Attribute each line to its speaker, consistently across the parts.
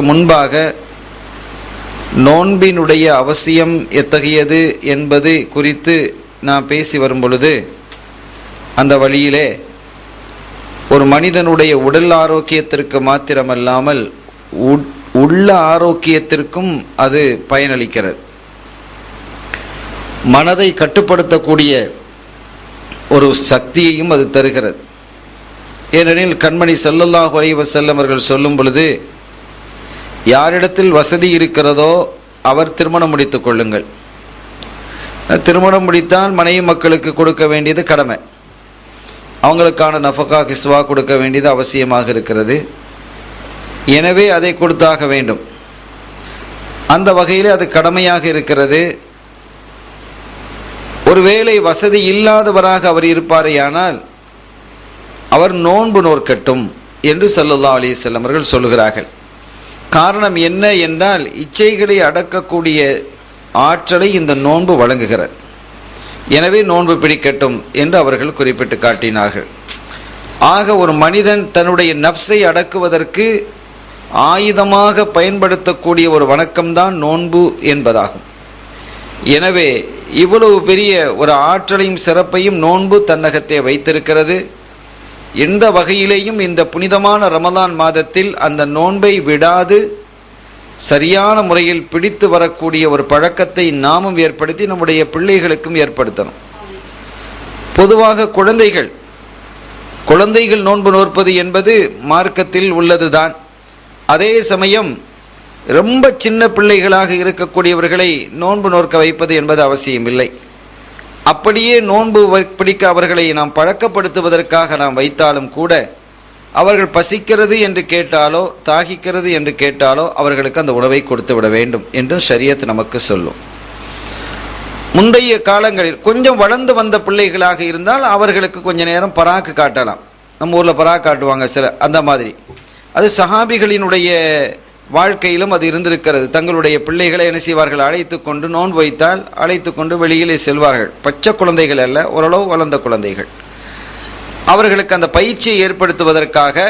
Speaker 1: முன்பாக நோன்பினுடைய அவசியம் எத்தகையது என்பது குறித்து நான் பேசி வரும் பொழுது அந்த வழியிலே ஒரு மனிதனுடைய உடல் ஆரோக்கியத்திற்கு மாத்திரமல்லாமல் உள்ள ஆரோக்கியத்திற்கும் அது பயனளிக்கிறது. மனதை கட்டுப்படுத்தக்கூடிய ஒரு சக்தியையும் அது தருகிறது. ஏனெனில் கண்மணி ஸல்லல்லாஹு அலைஹி வஸல்லம் அவர்கள் சொல்லும் பொழுது, யாரிடத்தில் வசதி இருக்கிறதோ அவர் திருமணம் முடித்துக் கொள்ளுங்கள். திருமணம் முடித்தால் மனைவி மக்களுக்கு கொடுக்க வேண்டியது கடமை. அவங்களுக்கான நஃபகா கிஸ்வா கொடுக்க வேண்டியது அவசியமாக இருக்கிறது. எனவே அதை கொடுத்தாக வேண்டும். அந்த வகையில் அது கடமையாக இருக்கிறது. ஒருவேளை வசதி இல்லாதவராக அவர் இருப்பாரேயானால் அவர் நோன்பு நோற்கட்டும் என்று ஸல்லல்லாஹு அலைஹி வஸல்லம் அவர்கள் சொல்கிறார்கள். காரணம் என்ன என்றால், இச்சைகளை அடக்கக்கூடிய ஆற்றலை இந்த நோன்பு வழங்குகிறது. எனவே நோன்பு பிடிக்கட்டும் என்று அவர்கள் குறிப்பிட்டு காட்டினார்கள். ஆக ஒரு மனிதன் தன்னுடைய நஃப்ஸை அடக்குவதற்கு ஆயுதமாக பயன்படுத்தக்கூடிய ஒரு வணக்கம்தான் நோன்பு என்பதாகும். எனவே இவ்வளவு பெரிய ஒரு ஆற்றலையும் சிறப்பையும் நோன்பு தன்னகத்தே வைத்திருக்கிறது. எந்த வகையிலேயும் இந்த புனிதமான ரமலான் மாதத்தில் அந்த நோன்பை விடாது சரியான முறையில் பிடித்து வரக்கூடிய ஒரு பழக்கத்தை நாமும் ஏற்படுத்தி நம்முடைய பிள்ளைகளுக்கும் ஏற்படுத்தணும். பொதுவாக குழந்தைகள் நோன்பு நோற்பது என்பது மார்க்கத்தில் உள்ளதுதான். அதே சமயம் ரொம்ப சின்ன பிள்ளைகளாக இருக்கக்கூடியவர்களை நோன்பு நோற்க வைப்பது என்பது அவசியமில்லை. அப்படியே நோன்பு பிடிக்க அவர்களை நாம் பழக்கப்படுத்துவதற்காக நாம் வைத்தாலும் கூட, அவர்கள் பசிக்கிறது என்று கேட்டாலோ தாகிக்கிறது என்று கேட்டாலோ அவர்களுக்கு அந்த உணவை கொடுத்து விட வேண்டும் என்று ஷரியத் நமக்கு சொல்லும். முந்தைய காலங்களில் கொஞ்சம் வளர்ந்து வந்த பிள்ளைகளாக இருந்தால் அவர்களுக்கு கொஞ்ச நேரம் பராக்கு காட்டலாம். நம்ம ஊரில் பராக்கு காட்டுவாங்க சில, அந்த மாதிரி. அது சஹாபிகளினுடைய வாழ்க்கையிலும் அது இருந்திருக்கிறது. தங்களுடைய பிள்ளைகளை என்ன செய்வார்கள், அழைத்து கொண்டு நோன்பு வைத்தால் அழைத்து கொண்டு வெளியிலே செல்வார்கள். பச்சை குழந்தைகள் அல்ல, ஓரளவு வளர்ந்த குழந்தைகள். அவர்களுக்கு அந்த பயிற்சியை ஏற்படுத்துவதற்காக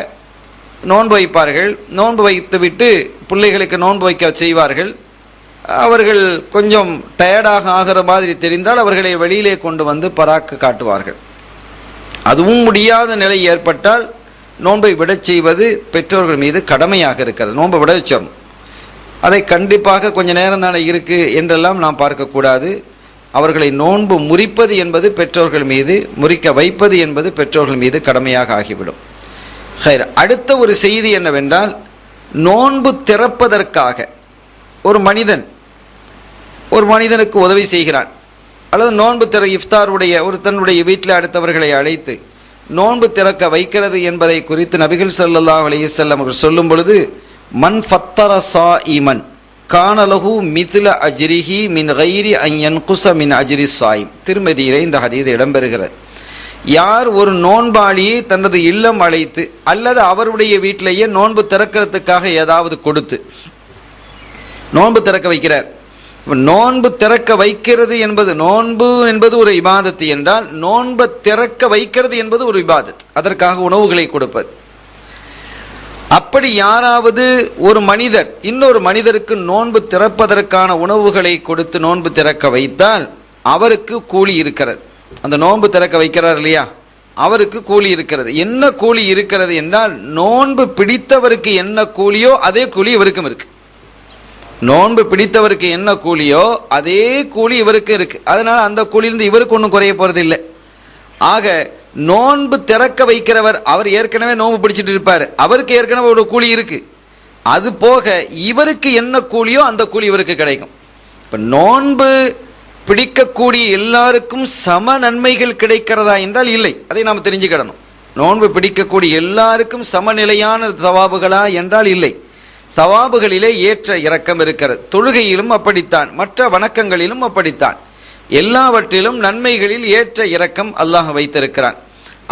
Speaker 1: நோன்பு வைப்பார்கள். நோன்பு வைத்துவிட்டு பிள்ளைகளுக்கு நோன்பு வைக்க செய்வார்கள். அவர்கள் கொஞ்சம் டயர்டாக ஆகிற மாதிரி தெரிந்தால் அவர்களை வெளியிலே கொண்டு வந்து பராக்கு காட்டுவார்கள். அதுவும் முடியாத நிலை ஏற்பட்டால் நோன்பை விடச் செய்வது பெற்றோர்கள் மீது கடமையாக இருக்கிறது. நோன்பை விட வச்சிடணும். அதை கண்டிப்பாக கொஞ்ச நேரம் தானே இருக்குது என்றெல்லாம் நாம் பார்க்கக்கூடாது. அவர்களை நோன்பு முறிப்பது என்பது பெற்றோர்கள் மீது, முறிக்க வைப்பது என்பது பெற்றோர்கள் மீது கடமையாக ஆகிவிடும். ஹைர், அடுத்த ஒரு செய்தி என்னவென்றால், நோன்பு திறப்பதற்காக ஒரு மனிதனுக்கு உதவி செய்கிறான், அல்லது நோன்பு திற இஃப்தாருடைய ஒரு தன்னுடைய வீட்டில் அடுத்தவர்களை அழைத்து நோன்பு திறக்க வைக்கிறது என்பதை குறித்து நபிகள் ஸல்லல்லாஹு அலைஹி வஸல்லம் அவர்கள் சொல்லும் பொழுது, மன் ஃபத்தர ஸாயிமன் கானலஹு மித்ல அஜ்ரிஹி மின் கைரி அன் யன்குஸ மின் அஜ்ரி ஸாயிம். திருமதியிலே இந்த ஹதீஸ் இடம்பெறுகிறது. யார் ஒரு நோன்பாளியை தனது இல்லம் அழைத்து அல்லது அவருடைய வீட்டிலேயே நோன்பு திறக்கிறதுக்காக ஏதாவது கொடுத்து நோன்பு திறக்க வைக்கிறார். நோன்பு திறக்க வைக்கிறது என்பது, நோன்பு என்பது ஒரு இபாதத்து என்றால், நோன்பை திறக்க வைக்கிறது என்பது ஒரு இபாதத். அதற்காக உணவுகளை கொடுப்பது. அப்படி யாராவது ஒரு மனிதர் இன்னொரு மனிதருக்கு நோன்பு திறப்பதற்கான உணவுகளை கொடுத்து நோன்பு திறக்க வைத்தால் அவருக்கு கூலி இருக்கிறது. அந்த நோன்பு திறக்க வைக்கிறார் இல்லையா, அவருக்கு கூலி இருக்கிறது. என்ன கூலி இருக்கிறது என்றால், நோன்பு பிடித்தவருக்கு என்ன கூலியோ அதே கூலி இவருக்கும் இருக்கு. நோன்பு பிடித்தவருக்கு என்ன கூலியோ அதே கூலி இவருக்கு இருக்கு. அதனால அந்த கூலியிலிருந்து இவருக்கு ஒன்றும் குறைய போறது இல்லை. ஆக நோன்பு திறக்க வைக்கிறவர், அவர் ஏற்கனவே நோன்பு பிடிச்சிட்டு இருப்பார், அவருக்கு ஏற்கனவே ஒரு கூலி இருக்கு. அது போக இவருக்கு என்ன கூலியோ அந்த கூலி இவருக்கு கிடைக்கும். இப்ப நோன்பு பிடிக்கக்கூடிய எல்லாருக்கும் சம நன்மைகள் கிடைக்கிறதா என்றால் இல்லை. அதை நாம் தெரிஞ்சுக்கிடணும். நோன்பு பிடிக்கக்கூடிய எல்லாருக்கும் சமநிலையான தவாபுகளா என்றால் இல்லை. தவாபுகளிலே ஏற்ற இறக்கம் இருக்கிறது. தொழுகையிலும் அப்படித்தான், மற்ற வணக்கங்களிலும் அப்படித்தான். எல்லாவற்றிலும் நன்மைகளில் ஏற்ற இறக்கம் அல்லாஹ் வைத்திருக்கிறான்.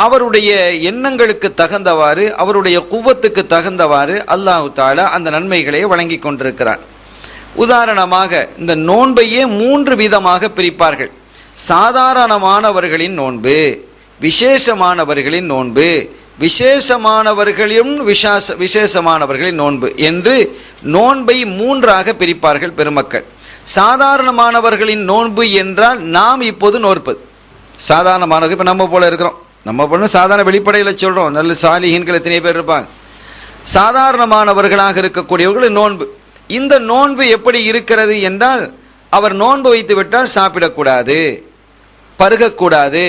Speaker 1: அவருடைய எண்ணங்களுக்கு தகுந்தவாறு, அவருடைய குவத்துக்கு தகுந்தவாறு அல்லாஹு தஆலா அந்த நன்மைகளை வழங்கி கொண்டிருக்கிறான். உதாரணமாக இந்த நோன்பையே 3 விதமாக பிரிப்பார்கள். சாதாரணமானவர்களின் நோன்பு, விசேஷமானவர்களின் நோன்பு, விசேஷமானவர்களின் விசேஷமானவர்களின் நோன்பு என்று நோன்பை 3ஆக பிரிப்பார்கள் பெருமக்கள். சாதாரணமானவர்களின் நோன்பு என்றால் நாம் இப்போது நோற்பது. சாதாரணமானவர்கள் இப்போ நம்ம போல இருக்கிறோம், நம்ம போல சாதாரண வெளிப்படையில் சொல்கிறோம், நல்ல சாலிஹீன்கள் எத்தனை பேர் இருப்பாங்க. சாதாரணமானவர்களாக இருக்கக்கூடியவர்கள் நோன்பு. இந்த நோன்பு எப்படி இருக்கிறது என்றால், அவர் நோன்பு வைத்து விட்டால் சாப்பிடக்கூடாது, பருகக்கூடாது,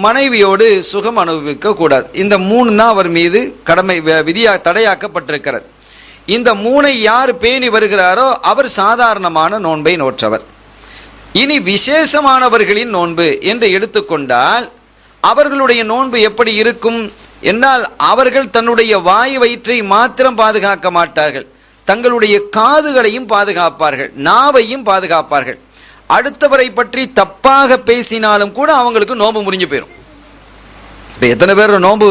Speaker 1: மனைவியோடு சுகம் அனுபவிக்க கூடாது. இந்த 3 தான் அவர் மீது கடமை தடையாக்கப்பட்டிருக்கிறது. இந்த 3ஐ யார் பேணி வருகிறாரோ அவர் சாதாரணமான நோன்பை நோற்றவர். இனி விசேஷமானவர்களின் நோன்பு என்று எடுத்துக்கொண்டால் அவர்களுடைய நோன்பு எப்படி இருக்கும் என்னால், அவர்கள் தன்னுடைய வாய் வயிற்றை மாத்திரம் பாதுகாக்க மாட்டார்கள், தங்களுடைய காதுகளையும் பாதுகாப்பார்கள், நாவையும் பாதுகாப்பார்கள். அடுத்தவரை பற்றி தப்பாக பேசினாலும் கூட அவங்களுக்கு நோன்பு முறிஞ்சு போயிடும். இப்போ எத்தனை பேர் நோன்பு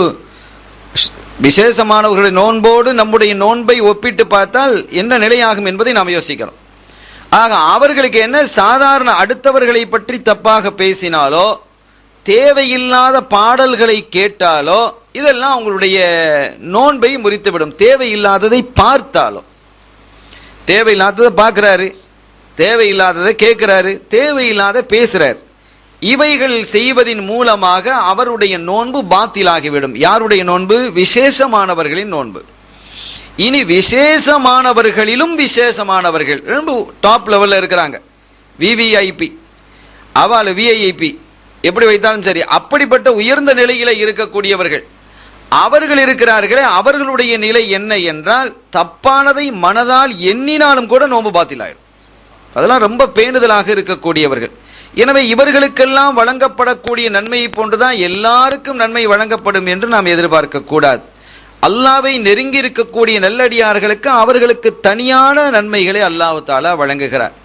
Speaker 1: விசேஷமானவர்களுடைய நோன்போடு நம்முடைய நோன்பை ஒப்பிட்டு பார்த்தால் என்ன நிலையாகும் என்பதை நாம் யோசிக்கிறோம். ஆக அவர்களுக்கு என்ன, சாதாரண அடுத்தவர்களை பற்றி தப்பாக பேசினாலோ, தேவையில்லாத பாடல்களை கேட்டாலோ, இதெல்லாம் அவங்களுடைய நோன்பை முறித்துவிடும். தேவையில்லாததை பார்த்தாலோ, தேவையில்லாததை பார்க்கிறாரு, தேவையில்லாததை கேட்கிறாரு, தேவையில்லாத பேசுறார், இவைகள் செய்வதின் மூலமாக அவருடைய நோன்பு பாத்திலாகிவிடும். யாருடைய நோன்பு? விசேஷமானவர்களின் நோன்பு. இனி விசேஷமானவர்களிலும் விசேஷமானவர்கள் ரொம்ப டாப் லெவலில் இருக்கிறாங்க, விவிஐபி, அவள் விஐபி எப்படி வைத்தாலும் சரி, அப்படிப்பட்ட உயர்ந்த நிலையில இருக்கக்கூடியவர்கள் அவர்கள் இருக்கிறார்களே, அவர்களுடைய நிலை என்ன என்றால், தப்பானதை மனதால் எண்ணினாலும் கூட நோன்பு பாத்திலாயிடும். அதெல்லாம் ரொம்ப பேணுதலாக இருக்கக்கூடியவர்கள். எனவே இவர்களுக்கெல்லாம் வழங்கப்படக்கூடிய நன்மையை போன்றுதான் எல்லாருக்கும் நன்மை வழங்கப்படும் என்று நாம் எதிர்பார்க்க கூடாது. அல்லாவை நெருங்கி இருக்கக்கூடிய நல்லடியார்களுக்கு அவர்களுக்கு தனியான நன்மைகளை அல்லாஹ் தஆலா வழங்குகிறார்,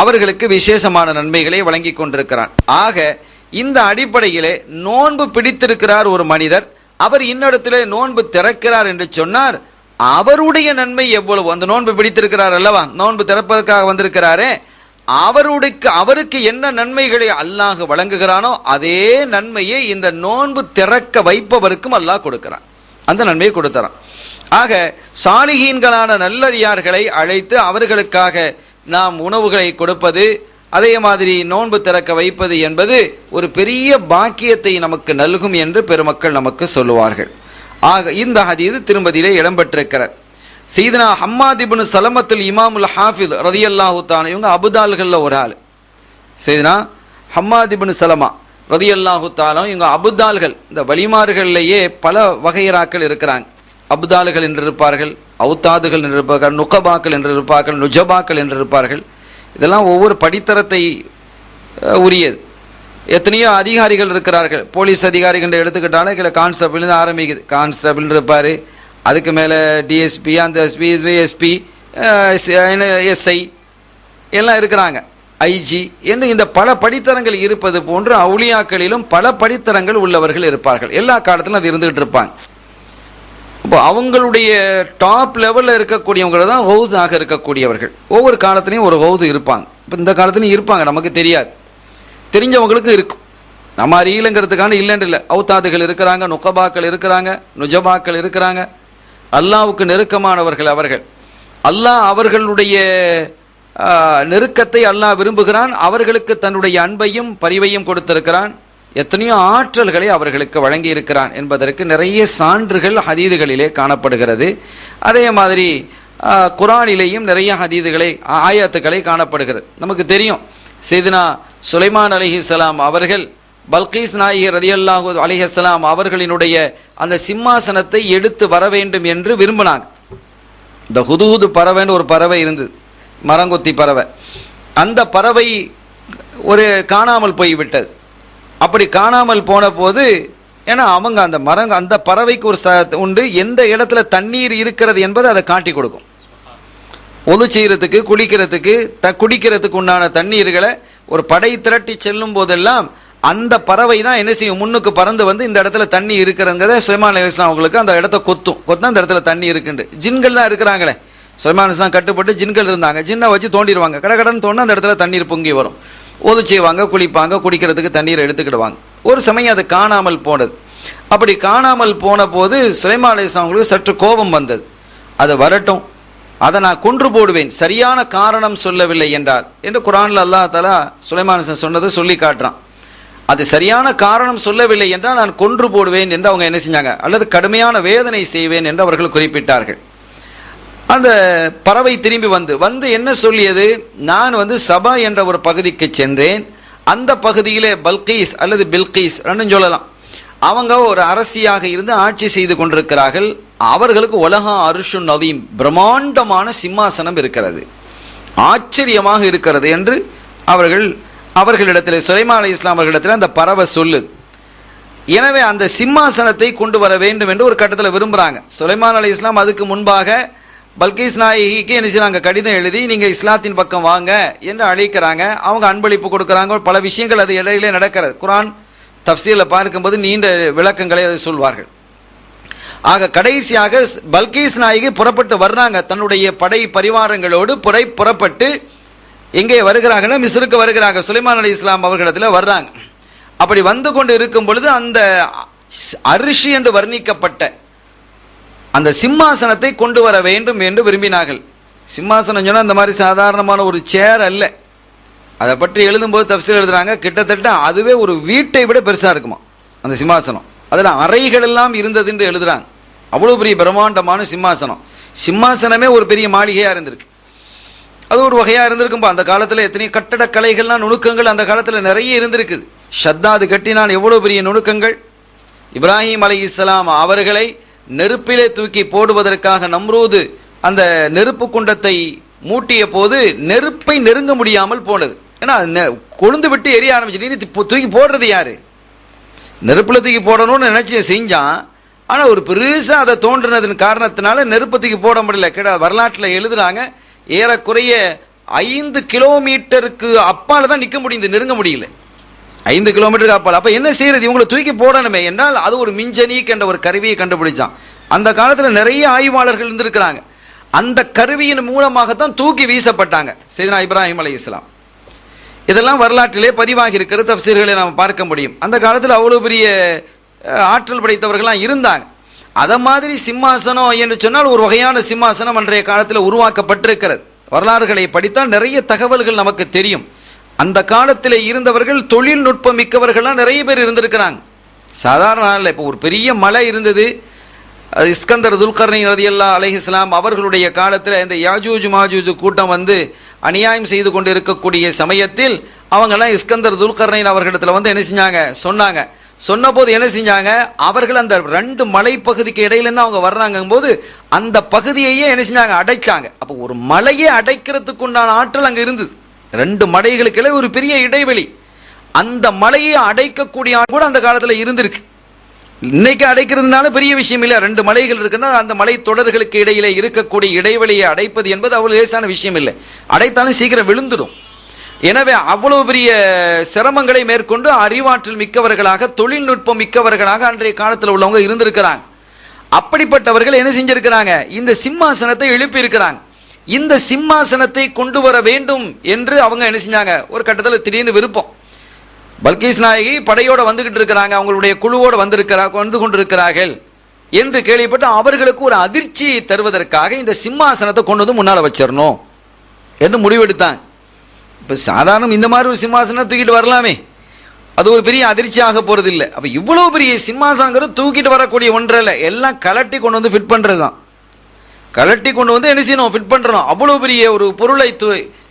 Speaker 1: அவர்களுக்கு விசேஷமான நன்மைகளை வழங்கி கொண்டிருக்கிறான். ஆக இந்த அடிப்படையிலே நோன்பு பிடித்திருக்கிறார் ஒரு மனிதர், அவர் இன்னிடத்திலே நோன்பு திறக்கிறார் என்று சொன்னார், அவருடைய நன்மை எவ்வளவு? அந்த நோன்பு பிடித்திருக்கிறார் அல்லவா, நோன்பு திறப்பதற்காக வந்திருக்கிறாரே, அவருக்கு என்ன நன்மைகளை அல்லாஹ் வழங்குகிறானோ அதே நன்மையை இந்த நோன்பு திறக்க வைப்பவருக்கும் அல்லாஹ் கொடுக்கிறான், அந்த நன்மையை கொடுத்தறான். ஆக சாலிஹீன்களான நல்லடியார்களை அழைத்து அவர்களுக்காக நாம் உணவுகளை கொடுப்பது, அதே மாதிரி நோன்பு திறக்க வைப்பது என்பது ஒரு பெரிய பாக்கியத்தை நமக்கு நல்கும் என்று பெருமக்கள் நமக்கு சொல்லுவார்கள். ஆக இந்த ஹதீஸ் திருமதியிலே இடம்பெற்றிருக்கிறது. சையதுனா ஹம்மாத் இப்னு சலமத்துல் இமாமுல் ஹாஃபிஸ் ரலியல்லாஹு தஆலா, இவங்க அபுதால்கள்ல ஒரு ஆள். சையதுனா ஹம்மாத் இப்னு சலமா ரலியல்லாஹு தஆலா இவங்க அபுதால்கள். இந்த வலிமார்கள்லேயே பல வகையராக்கள் இருக்கிறாங்க. அபுதால்கள் என்று இருப்பார்கள், அவுத்தாதுகள் என்று இருப்பார்கள், நுகபாக்கள் என்று இருப்பார்கள், நுஜபாக்கள் என்று இருப்பார்கள். இதெல்லாம் ஒவ்வொரு படித்தரத்தை உரியது. எத்தனையோ அதிகாரிகள் இருக்கிறார்கள். போலீஸ் அதிகாரிகள் எடுத்துக்கிட்டாலும் கீழே கான்ஸ்டபிள் ஆரம்பிக்குது. கான்ஸ்டபிள் இருப்பார், அதுக்கு மேலே டிஎஸ்பி, அந்த எஸ்பி, எஸ்பி, எஸ்ஐ எல்லாம் இருக்கிறாங்க, ஐஜி என்று இந்த பல படித்தரங்கள் இருப்பது போன்று அவுலியாக்களிலும் பல படித்தரங்கள் உள்ளவர்கள் இருப்பார்கள். எல்லா காலத்திலும் அது இருந்துகிட்டு இருப்பாங்க. இப்போ அவங்களுடைய டாப் லெவலில் இருக்கக்கூடியவங்க தான் ஹவுஸாக இருக்கக்கூடியவர்கள். ஒவ்வொரு காலத்துலேயும் ஒரு ஹவுஸ் இருப்பாங்க. இப்போ இந்த காலத்துலையும் இருப்பாங்க, நமக்கு தெரியாது, தெரிஞ்சவங்களுக்கும் இருக்கும். நம்ம அறியலைங்கிறதுக்கான இல்லைன்னு இல்லை. அவுத்தாதுகள் இருக்கிறாங்க, நுகபாக்கள் இருக்கிறாங்க, நுஜபாக்கள் இருக்கிறாங்க. அல்லாவுக்கு நெருக்கமானவர்கள் அவர்கள். அல்லாஹ் அவர்களுடைய நெருக்கத்தை அல்லாஹ் விரும்புகிறான், அவர்களுக்கு தன்னுடைய அன்பையும் பரிவையும் கொடுத்திருக்கிறான், எத்தனையோ ஆற்றல்களை அவர்களுக்கு வழங்கி இருக்கிறான் என்பதற்கு நிறைய சான்றுகள் ஹதீதுகளிலே காணப்படுகிறது. அதே மாதிரி குர்ஆனிலேயும் நிறைய ஹதீதுகளை ஆயத்துக்களை காணப்படுகிறது. நமக்கு தெரியும், சையதுனா சுலைமான் அலைஹிஸ்ஸலாம் அவர்கள் பல்கீஸ் நாயகி ரலியல்லாஹு அலைஹிஸ்ஸலாம் அவர்களினுடைய அந்த சிம்மாசனத்தை எடுத்து வர வேண்டும் என்று விரும்பினாங்க. இந்த ஹுதுஹுது பறவைன்னு ஒரு பறவை இருந்தது, மரங்கொத்தி பறவை. அந்த பறவை ஒரு காணாமல் போய்விட்டது. அப்படி காணாமல் போன போது, ஏன்னா அவங்க அந்த பறவைக்கு ஒரு உண்டு, எந்த இடத்துல தண்ணீர் இருக்கிறது என்பது அதை காட்டி கொடுக்கும். ஒது செய்யறதுக்கு, குளிக்கிறதுக்கு, குடிக்கிறதுக்கு உண்டான தண்ணீர்களை ஒரு படை திரட்டி செல்லும் போதெல்லாம் அந்த பறவை தான் என்ன செய்யும், முன்னுக்கு பறந்து வந்து இந்த இடத்துல தண்ணி இருக்கிறதுங்கிறத சுலைமான் அலைஹிஸ்ஸலாம் அவங்களுக்கு அந்த இடத்த கொத்தா அந்த இடத்துல தண்ணி இருக்குண்டு. ஜின்கள் தான் இருக்கிறாங்களே, சுலைமான் அலைஹிஸ்ஸலாம் கட்டுப்பட்டு ஜின்கள் இருந்தாங்க, ஜின்னை வச்சு தோண்டிடுவாங்க, கடகடன்னு தோண்டினா அந்த இடத்துல தண்ணீர் பொங்கி வரும். ஒது செய்வாங்க, குளிப்பாங்க, குடிக்கிறதுக்கு தண்ணீரை எடுத்துக்கிடுவாங்க. ஒரு சமயம் அது காணாமல் போனது. அப்படி காணாமல் போன போது சுலைமான் அலைஹிஸ்ஸலாம் அவங்களுக்கு சற்று கோபம் வந்தது. அது வரட்டும், அதை நான் கொன்று போடுவேன், சரியான காரணம் சொல்லவில்லை என்றார் என்று குர்ஆன்ல அல்லாஹ் தஆலா சுலைமான் அலைஹிஸ்ஸலாம் சொன்னதை சொல்லி காட்டுறான். அது சரியான காரணம் சொல்லவில்லை என்றால் நான் கொன்று போடுவேன் என்று அவங்க என்ன செஞ்சாங்க, அல்லது கடுமையான வேதனை செய்வேன் என்று அவர்கள் குறிப்பிட்டார்கள். அந்த பறவை திரும்பி வந்து என்ன சொல்லியது, நான் சபா என்ற ஒரு பகுதிக்கு சென்றேன், அந்த பகுதியிலே பல்கீஸ் அல்லது பில்கீஸ் ரெண்டும் சொல்லலாம், அவங்க ஒரு அரசியாக இருந்து ஆட்சி செய்து கொண்டிருக்கிறார்கள். அவர்களுக்கு உலகா அருஷுன் நதீம், பிரம்மாண்டமான சிம்மாசனம் இருக்கிறது, ஆச்சரியமாக இருக்கிறது என்று அவர்களிடத்தில் சுலைமான் அலைஹிஸ்ஸலாம் அவர்களிடத்தில் அந்த பறவை சொல்லுது. எனவே அந்த சிம்மாசனத்தை கொண்டு வர வேண்டும் என்று ஒரு கட்டத்தில் விரும்புகிறாங்க. சுலைமான் அலைஹிஸ்ஸலாம் அதுக்கு முன்பாக பல்கீஸ் நாயகிக்கு என்ன செய்றாங்க, கடிதம் எழுதி நீங்கள் இஸ்லாத்தின் பக்கம் வாங்க என்று அழைக்கிறாங்க. அவங்க அன்பளிப்பு கொடுக்குறாங்க. பல விஷயங்கள் அது இடையிலே நடக்கிறது. குர்ஆன் தஃப்சீரில் பார்க்கும்போது நீண்ட விளக்கங்களை அதை சொல்வார்கள். ஆக கடைசியாக பல்கீஸ் நாயகி புறப்பட்டு வர்றாங்க, தன்னுடைய படை பரிவாரங்களோடு புறப்பட்டு எங்கே வருகிறாங்கன்னா மிஸ்ருக்கு வருகிறாங்க. சுலைமான் அலைஹிஸ்ஸலாம் அவர்களிடத்தில் வர்றாங்க. அப்படி வந்து கொண்டு இருக்கும் பொழுது அந்த அரிஷி என்று வர்ணிக்கப்பட்ட அந்த சிம்மாசனத்தை கொண்டு வர வேண்டும் என்று விரும்பினார்கள். சிம்மாசனம் சொன்னால் அந்த மாதிரி சாதாரணமான ஒரு சேர் அல்ல. அதை பற்றி எழுதும்போது தஃப்சீர் எழுதுறாங்க, கிட்டத்தட்ட அதுவே ஒரு வீட்டை விட பெருசாக இருக்குமா அந்த சிம்மாசனம். அதில் அறைகள் எல்லாம் இருந்தது என்று எழுதுறாங்க. அவ்வளோ பெரிய பிரம்மாண்டமான சிம்மாசனம். சிம்மாசனமே ஒரு பெரிய மாளிகையாக இருந்திருக்கு. அது ஒரு வகையாக இருந்திருக்கும்பா. அந்த காலத்தில் எத்தனை கட்டடக்கலைகள்லாம் நுணுக்கங்கள் அந்த காலத்தில் நிறைய இருந்திருக்குது. ஷத்தாது கட்டினான் எவ்வளோ பெரிய நுணுக்கங்கள். இப்ராஹிம் அலைஹிஸ்ஸலாம் அவர்களை நெருப்பிலே தூக்கி போடுவதற்காக நம்ரூது அந்த நெருப்பு குண்டத்தை மூட்டிய போது நெருப்பை நெருங்க முடியாமல் போனது. ஏன்னா கொழுந்து விட்டு எரிய ஆரம்பிச்சு, தூக்கி போடுறது யாரு, நெருப்பில் தூக்கி போடணும்னு நினைச்சு செஞ்சான். ஆனால் ஒரு பெருசாக அதை தோன்றினதன் காரணத்தினால நெருப்பு தூக்கி போட முடியல. வரலாற்றில் எழுதுறாங்க, ஏறக்குறைய 5 கிலோமீட்டருக்கு அப்பால் தான் நிற்க முடியுது, நெருங்க முடியல. 5 கிலோமீட்டருக்கு அப்பால். அப்போ என்ன செய்யறது, இவங்களை தூக்கி போடணுமே என்றால் அது ஒரு மின்ஜனீக் என்ற ஒரு கருவியை கண்டுபிடிச்சான். அந்த காலத்தில் நிறைய ஆய்வாளர்கள் இருந்திருக்கிறாங்க. அந்த கருவியின் மூலமாகத்தான் தூக்கி வீசப்பட்டாங்க சையதுனா இப்ராஹிம் அலைஹிஸ்ஸலாம். இதெல்லாம் வரலாற்றிலே பதிவாகி இருக்கிற தஃப்சீர்களை நாம் பார்க்க முடியும். அந்த காலத்தில் அவ்வளோ பெரிய ஆற்றல் படைத்தவர்கள்லாம் இருந்தாங்க. அதை மாதிரி சிம்மாசனம் என்று சொன்னால் ஒரு வகையான சிம்மாசனம் அன்றைய காலத்தில் உருவாக்கப்பட்டிருக்கிறது. வரலாறுகளை படித்தால் நிறைய தகவல்கள் நமக்கு தெரியும். அந்த காலத்தில் இருந்தவர்கள் தொழில்நுட்பம் மிக்கவர்கள்லாம் நிறைய பேர் இருந்திருக்கிறாங்க. சாதாரண நாளில் இப்போ ஒரு பெரிய மலை இருந்தது, அது இஸ்கந்தர் துல்கர்னைன் ரலியல்லாஹு அலைஹிஸ்ஸலாம் அவர்களுடைய காலத்தில் இந்த யாஜூஜ் மாஜூஜ் கூட்டம் அநியாயம் செய்து கொண்டு இருக்கக்கூடிய சமயத்தில் அவங்கெல்லாம் இஸ்கந்தர் துல்கர்னைன் அவர்களிடத்தில் என்ன செஞ்சாங்க, சொன்ன போது என்ன செஞ்சாங்க, அவர்கள் அந்த 2 மலைப்பகுதிக்கு இடையிலேருந்து அவங்க வர்றாங்கும் போது அந்த பகுதியையே என்ன செஞ்சாங்க, அடைச்சாங்க. அப்போ ஒரு மலையை அடைக்கிறதுக்கு உண்டான ஆற்றல் அங்கே இருந்தது. 2 மலைகளுக்கு இடையே ஒரு பெரிய இடைவெளி, அந்த மலையை அடைக்கக்கூடிய கூட அந்த காலத்தில் இருந்திருக்கு. இன்னைக்கு அடைக்கிறதுனால பெரிய விஷயம் இல்லை. 2 மலைகள் இருக்குன்னா அந்த மலை தொடர்களுக்கு இடையிலே இருக்கக்கூடிய இடைவெளியை அடைப்பது என்பது அவ்வளவு லேசான விஷயம் இல்லை. அடைத்தாலும் சீக்கிரம் விழுந்துடும். எனவே அவ்வளவு பெரிய சிரமங்களை மேற்கொண்டு அறிவாற்றல் மிக்கவர்களாக தொழில்நுட்பம் மிக்கவர்களாக அன்றைய காலத்தில் உள்ளவங்க இருந்திருக்கிறாங்க. அப்படிப்பட்டவர்கள் என்ன செஞ்சிருக்கிறாங்க, இந்த சிம்மாசனத்தை எழுப்பி இருக்கிறாங்க. இந்த சிம்மாசனத்தை கொண்டு வர வேண்டும் என்று அவங்க என்ன செஞ்சாங்க, ஒரு கட்டத்தில் திடீர்னு விருப்பம். பல்கீஸ் நாயகி படையோட வந்துகிட்டு இருக்கிறாங்க, அவங்களுடைய குழுவோடு வந்து கொண்டிருக்கிறார்கள் என்று கேள்விப்பட்டு அவர்களுக்கு ஒரு அதிர்ச்சியை தருவதற்காக இந்த சிம்மாசனத்தை கொண்டு முன்னால் வச்சிடணும் என்று முடிவெடுத்தாங்க. இப்போ சாதாரண இந்த மாதிரி ஒரு சிம்மாசனம் தூக்கிட்டு வரலாமே, அது ஒரு பெரிய அதிர்ச்சியாக போகிறது இல்லை. அப்போ இவ்வளோ பெரிய சிம்மாசனங்கிறது தூக்கிட்டு வரக்கூடிய ஒன்றில் எல்லாம் கலட்டி கொண்டு ஃபிட் பண்ணுறது தான். கலட்டி கொண்டு என்ன செய்யணும், ஃபிட் பண்ணுறோம். அவ்வளோ பெரிய ஒரு பொருளை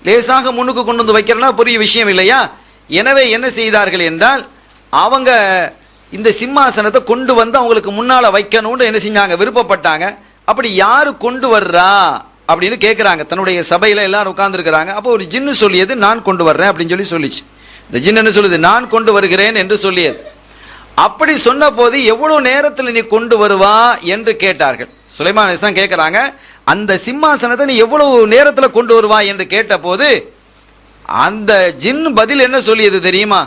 Speaker 1: லேசாக முன்னுக்கு கொண்டு வைக்கிறோன்னா பெரிய விஷயம் இல்லையா. எனவே என்ன செய்தார்கள் என்றால் அவங்க இந்த சிம்மாசனத்தை கொண்டு அவங்களுக்கு முன்னால் வைக்கணும்னு என்ன செஞ்சாங்க, விருப்பப்பட்டாங்க. அப்படி யாரு கொண்டு வர்றா அப்படின்னு கேட்குறாங்க. தன்னுடைய சபையில் எல்லாரும் உட்கார்ந்துருக்கிறாங்க. அப்போ ஒரு ஜின்னு சொல்லியது நான் கொண்டு வர்றேன் அப்படின்னு சொல்லிச்சு. இந்த ஜின்னு என்ன சொல்லுது, நான் கொண்டு வருகிறேன் என்று சொல்லியது. அப்படி சொன்ன போது எவ்வளவு நேரத்தில் நீ கொண்டு வருவா என்று கேட்டார்கள். சுலைமான் அலைஹிஸ்ஸலாம் கேட்குறாங்க, அந்த சிம்மாசனத்தை நீ எவ்வளவு நேரத்தில் கொண்டு வருவா என்று கேட்ட போது அந்த ஜின் பதில் என்ன சொல்லியது தெரியுமா,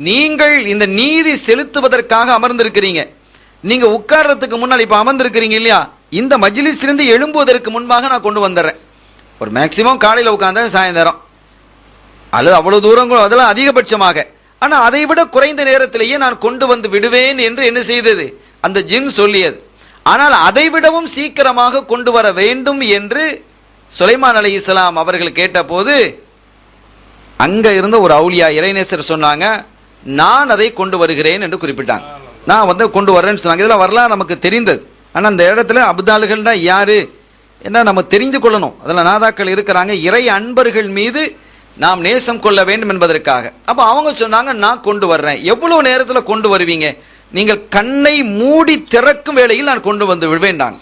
Speaker 1: நீங்கள் இந்த நீதி செலுத்துவதற்காக அமர்ந்திருக்கிறீங்க, நீங்க உட்கார்றதுக்கு முன்னால் இப்ப அமர்ந்திருக்கிறீங்க இல்லையா, இந்த மஜ்லிஸிலிருந்து எழும்புவதற்கு முன்பாக நான் கொண்டு வந்துடுறேன். ஒரு மேக்சிமம் காலையில் உட்கார்ந்தேன், சாயந்தரம் அல்லது அவ்வளவு தூரம், அதெல்லாம் அதிகபட்சமாக. ஆனால் அதை விட குறைந்த நேரத்திலேயே நான் கொண்டு வந்து விடுவேன் என்று என்ன செய்தது, அந்த ஜின் சொல்லியது. ஆனால் அதைவிடவும் சீக்கிரமாக கொண்டு வர வேண்டும் என்று சுலைமான் அலைஹிஸ்ஸலாம் அவர்கள் கேட்டபோது அங்க இருந்த ஒரு அவுலியா இறைநேசர் சொன்னாங்க, நான் அதை கொண்டு வருகிறேன் என்று குறிப்பிட்டாங்க. நான் கொண்டு வர்றேன்னு சொன்னாங்க. இதெல்லாம் வரலாம் நமக்கு தெரிந்தது. ஆனால் அந்த இடத்துல அப்தால்கள்னா யாரு என்ன நம்ம தெரிந்து கொள்ளணும். அதில் நாதாக்கள் இருக்கிறாங்க. இறை அன்பர்கள் மீது நாம் நேசம் கொள்ள வேண்டும் என்பதற்காக. அப்போ அவங்க சொன்னாங்க, நான் கொண்டு வர்றேன். எவ்வளவு நேரத்தில் கொண்டு வருவீங்க? நீங்கள் கண்ணை மூடி திறக்கும் வேளையில் நான் கொண்டு வந்து விடுவேண்டாங்க.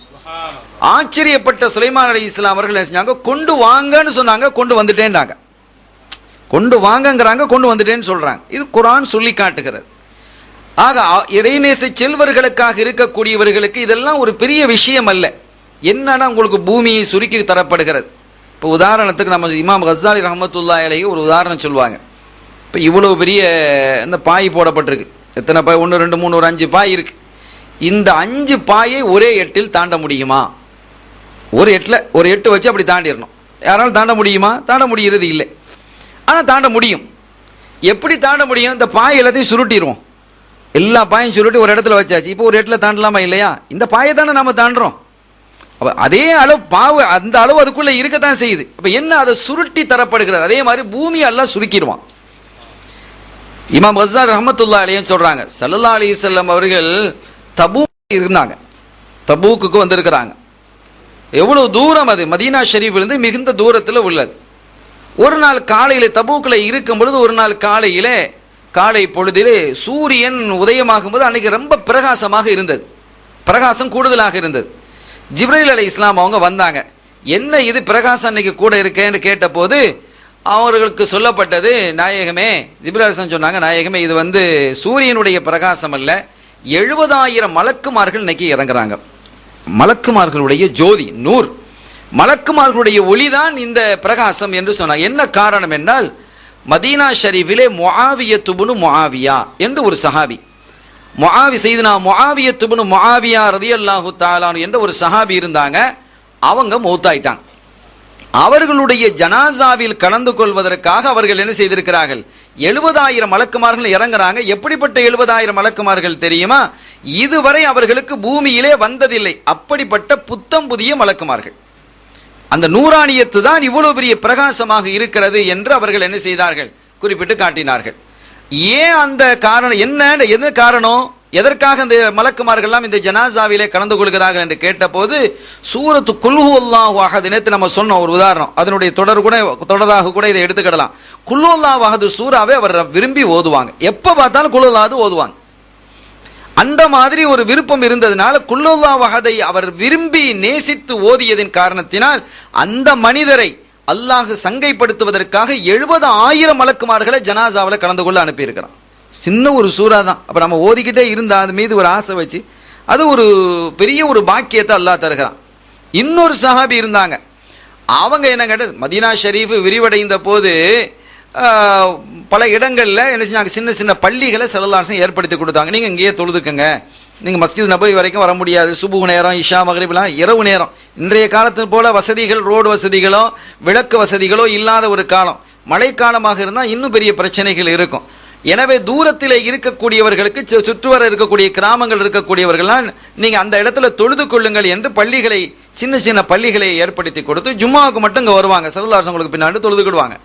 Speaker 1: ஆச்சரியப்பட்ட சுலைமான் அலைஹிஸ்ஸலாம் அவர்கள் என்ன செஞ்சாங்க, கொண்டு வாங்கன்னு சொன்னாங்க, கொண்டு வந்துட்டேன்டாங்க. கொண்டு வாங்கங்கிறாங்க, கொண்டு வந்துட்டேன்னு சொல்றாங்க. இது குர்ஆன் சொல்லி காட்டுகிறது. ஆக இறைநேச செல்வர்களுக்காக இருக்கக்கூடியவர்களுக்கு இதெல்லாம் ஒரு பெரிய விஷயம் அல்ல. என்னன்னா உங்களுக்கு பூமியை சுருக்கி தரப்படுகிறது. இப்போ உதாரணத்துக்கு நம்ம இமாம் கஸ்ஸாலி ரஹ்மத்துல்லாஹி அலைஹி ஒரு உதாரணம் சொல்லுவாங்க. இப்போ இவ்வளவு பெரிய இந்த பாய் போடப்பட்டிருக்கு. எத்தனை பாய்? 1 2 3 ஒரு 5 பாய் இருக்கு. இந்த 5 பாயை ஒரே எட்டில் தாண்ட முடியுமா? ஒரு எட்டு வச்சு அப்படி தாண்டிடணும். யாராலும் தாண்ட முடியுமா? தாண்ட முடிகிறது இல்லை. ஆனால் தாண்ட முடியும். எப்படி தாண்ட முடியும்? இந்த பாய் எல்லாத்தையும் சுருட்டிடுவோம். எல்லா பாயும் சுருட்டி ஒரு இடத்துல வச்சாச்சு. இப்போ ஒரு இடத்துல தாண்டலாமா இல்லையா? இந்த பாயை தானே நம்ம தாண்டுறோம். அப்போ அதே அளவு பாவு அந்த அளவு அதுக்குள்ள இருக்கத்தான் செய்யுது. அப்போ என்ன? அதை சுருட்டி தரப்படுகிறது. அதே மாதிரி பூமியை எல்லாம் சுருக்கிடுவான். இமாம் கஸ்ஸாலி ரஹ்மத்துல்லாஹி அலைஹி சொல்றாங்க, ஸல்லல்லாஹு அலைஹி வஸல்லம் அவர்கள் தபூக் இருந்தாங்க. தபூக்குக்கு வந்திருக்கிறாங்க. எவ்வளவு தூரம் அது? மதீனா ஷரீஃபிலிருந்து மிகுந்த தூரத்தில் உள்ளது. ஒரு நாள் காலையில தபூக்கில் இருக்கும் பொழுது, ஒரு நாள் காலை பொழுதிலே சூரியன் உதயமாகும் போது அன்னைக்கு ரொம்ப பிரகாசமாக இருந்தது. பிரகாசம் கூடுதலாக இருந்தது. ஜிப்ரீல் அலைஹிஸ்ஸலாம் அவங்க வந்தாங்க. என்ன இது பிரகாசம் அன்னைக்கு கூட இருக்கேன்னு கேட்டபோது அவர்களுக்கு சொல்லப்பட்டது, நாயகமே, ஜிப்ரீல் அலைஹிஸ்ஸலாம் சொன்னாங்க, நாயகமே, இது சூரியனுடைய பிரகாசம் அல்ல, 70,000 மலக்குமார்கள் இன்னைக்கு இறங்குறாங்க. மலக்குமார்களுடைய ஜோதி நூர், மலக்குமார்களுடைய ஒளிதான் இந்த பிரகாசம் என்று சொன்னாங்க. என்ன காரணம் என்றால், மதீனா ஷரீஃபிலே முஆவியத்து இப்னு முஆவியா என்று ஒரு சஹாபி, செய்தனா முஆவியத்து இப்னு முஆவியா ரலியல்லாஹு தஆலா என்ற ஒரு சஹாபி இருந்தாங்க. அவங்க மௌத்தாயிட்டாங்க. அவர்களுடைய ஜனாசாவில் கலந்து கொள்வதற்காக அவர்கள் என்ன செய்திருக்கிறார்கள்? 70,000 மலக்குமார்கள் இறங்குறாங்க. எப்படிப்பட்ட 70,000 மலக்குமார்கள் தெரியுமா? இதுவரை அவர்களுக்கு பூமியிலே வந்ததில்லை. அப்படிப்பட்ட புத்தம் புதிய மலக்குமார்கள். அந்த நூறானியத்து தான் இவ்வளவு பெரிய பிரகாசமாக இருக்கிறது என்று அவர்கள் என்ன செய்தார்கள்? குறிப்பிட்டு காட்டினார்கள். ஏன் அந்த காரணம் என்ன காரணம்? எதற்காக அந்த மலக்குமார்கள்லாம் இந்த ஜனாசாவிலே கலந்து கொள்கிறார்கள் என்று கேட்டபோது, சூரத்து குல் ஹுவல்லாஹு அஹத், நேற்று நம்ம சொன்ன ஒரு உதாரணம், அதனுடைய தொடராக கூட இதை எடுத்துக்கிடலாம். குல் ஹுவல்லாஹு அஹத் சூராவை அவர் விரும்பி ஓதுவாங்க. எப்ப பார்த்தாலும் குல் ஹுவல்லாஹு ஓதுவாங்க. அந்த மாதிரி ஒரு விருப்பம் இருந்ததுனால குல் ஹுவல்லாஹு அஹதை அவர் விரும்பி நேசித்து ஓதியதின் காரணத்தினால் அந்த மனிதரை அல்லாஹ் சங்கைப்படுத்துவதற்காக 70,000 மலக்குமார்களை ஜனாசாவில் கலந்து கொள்ள அனுப்பியிருக்கிறான். சின்ன ஒரு சூறா தான். அப்ப நம்ம ஓதிக்கிட்டே இருந்தா அது மீது ஒரு ஆசை வச்சு அது ஒரு பெரிய ஒரு பாக்கியத்தை அல்லாஹ் தருகிறான். இன்னொரு சஹாபி இருந்தாங்க. அவங்க என்ன கேட்ட, மதீனா ஷரீஃப் விரிவடைந்த போது பல இடங்கள்ல என்ன செஞ்சாங்க, சின்ன சின்ன பள்ளிகளை ஸல்லல்லாஹு அலைஹி வஸல்லம் ஏற்படுத்தி கொடுத்தாங்க. நீங்க இங்கேயே தொழுதுக்குங்க, நீங்க மஸ்ஜித் நபவி வரைக்கும் வர முடியாது, சுபுஹ் நேரம், இஷா மக்ரிப்லாம் இரவு நேரம். இன்றைய காலத்தின் போல வசதிகள், ரோடு வசதிகளோ விளக்கு வசதிகளோ இல்லாத ஒரு காலம். மழைக்காலமாக இருந்தால் இன்னும் பெரிய பிரச்சனைகள் இருக்கும். எனவே தூரத்தில் இருக்கக்கூடியவர்களுக்கு, சுற்றுவர இருக்கக்கூடிய கிராமங்கள் இருக்கக்கூடியவர்கள்லாம் நீங்க அந்த இடத்துல தொழுது கொள்ளுங்கள் என்று பள்ளிகளை, சின்ன சின்ன பள்ளிகளை ஏற்படுத்தி கொடுத்து ஜும்மாவுக்கு மட்டும் இங்க வருவாங்க. ஸல்லல்லாஹு அலைஹி வஸல்லம் பின்னாடி தொழுதுக்கிடுவாங்க.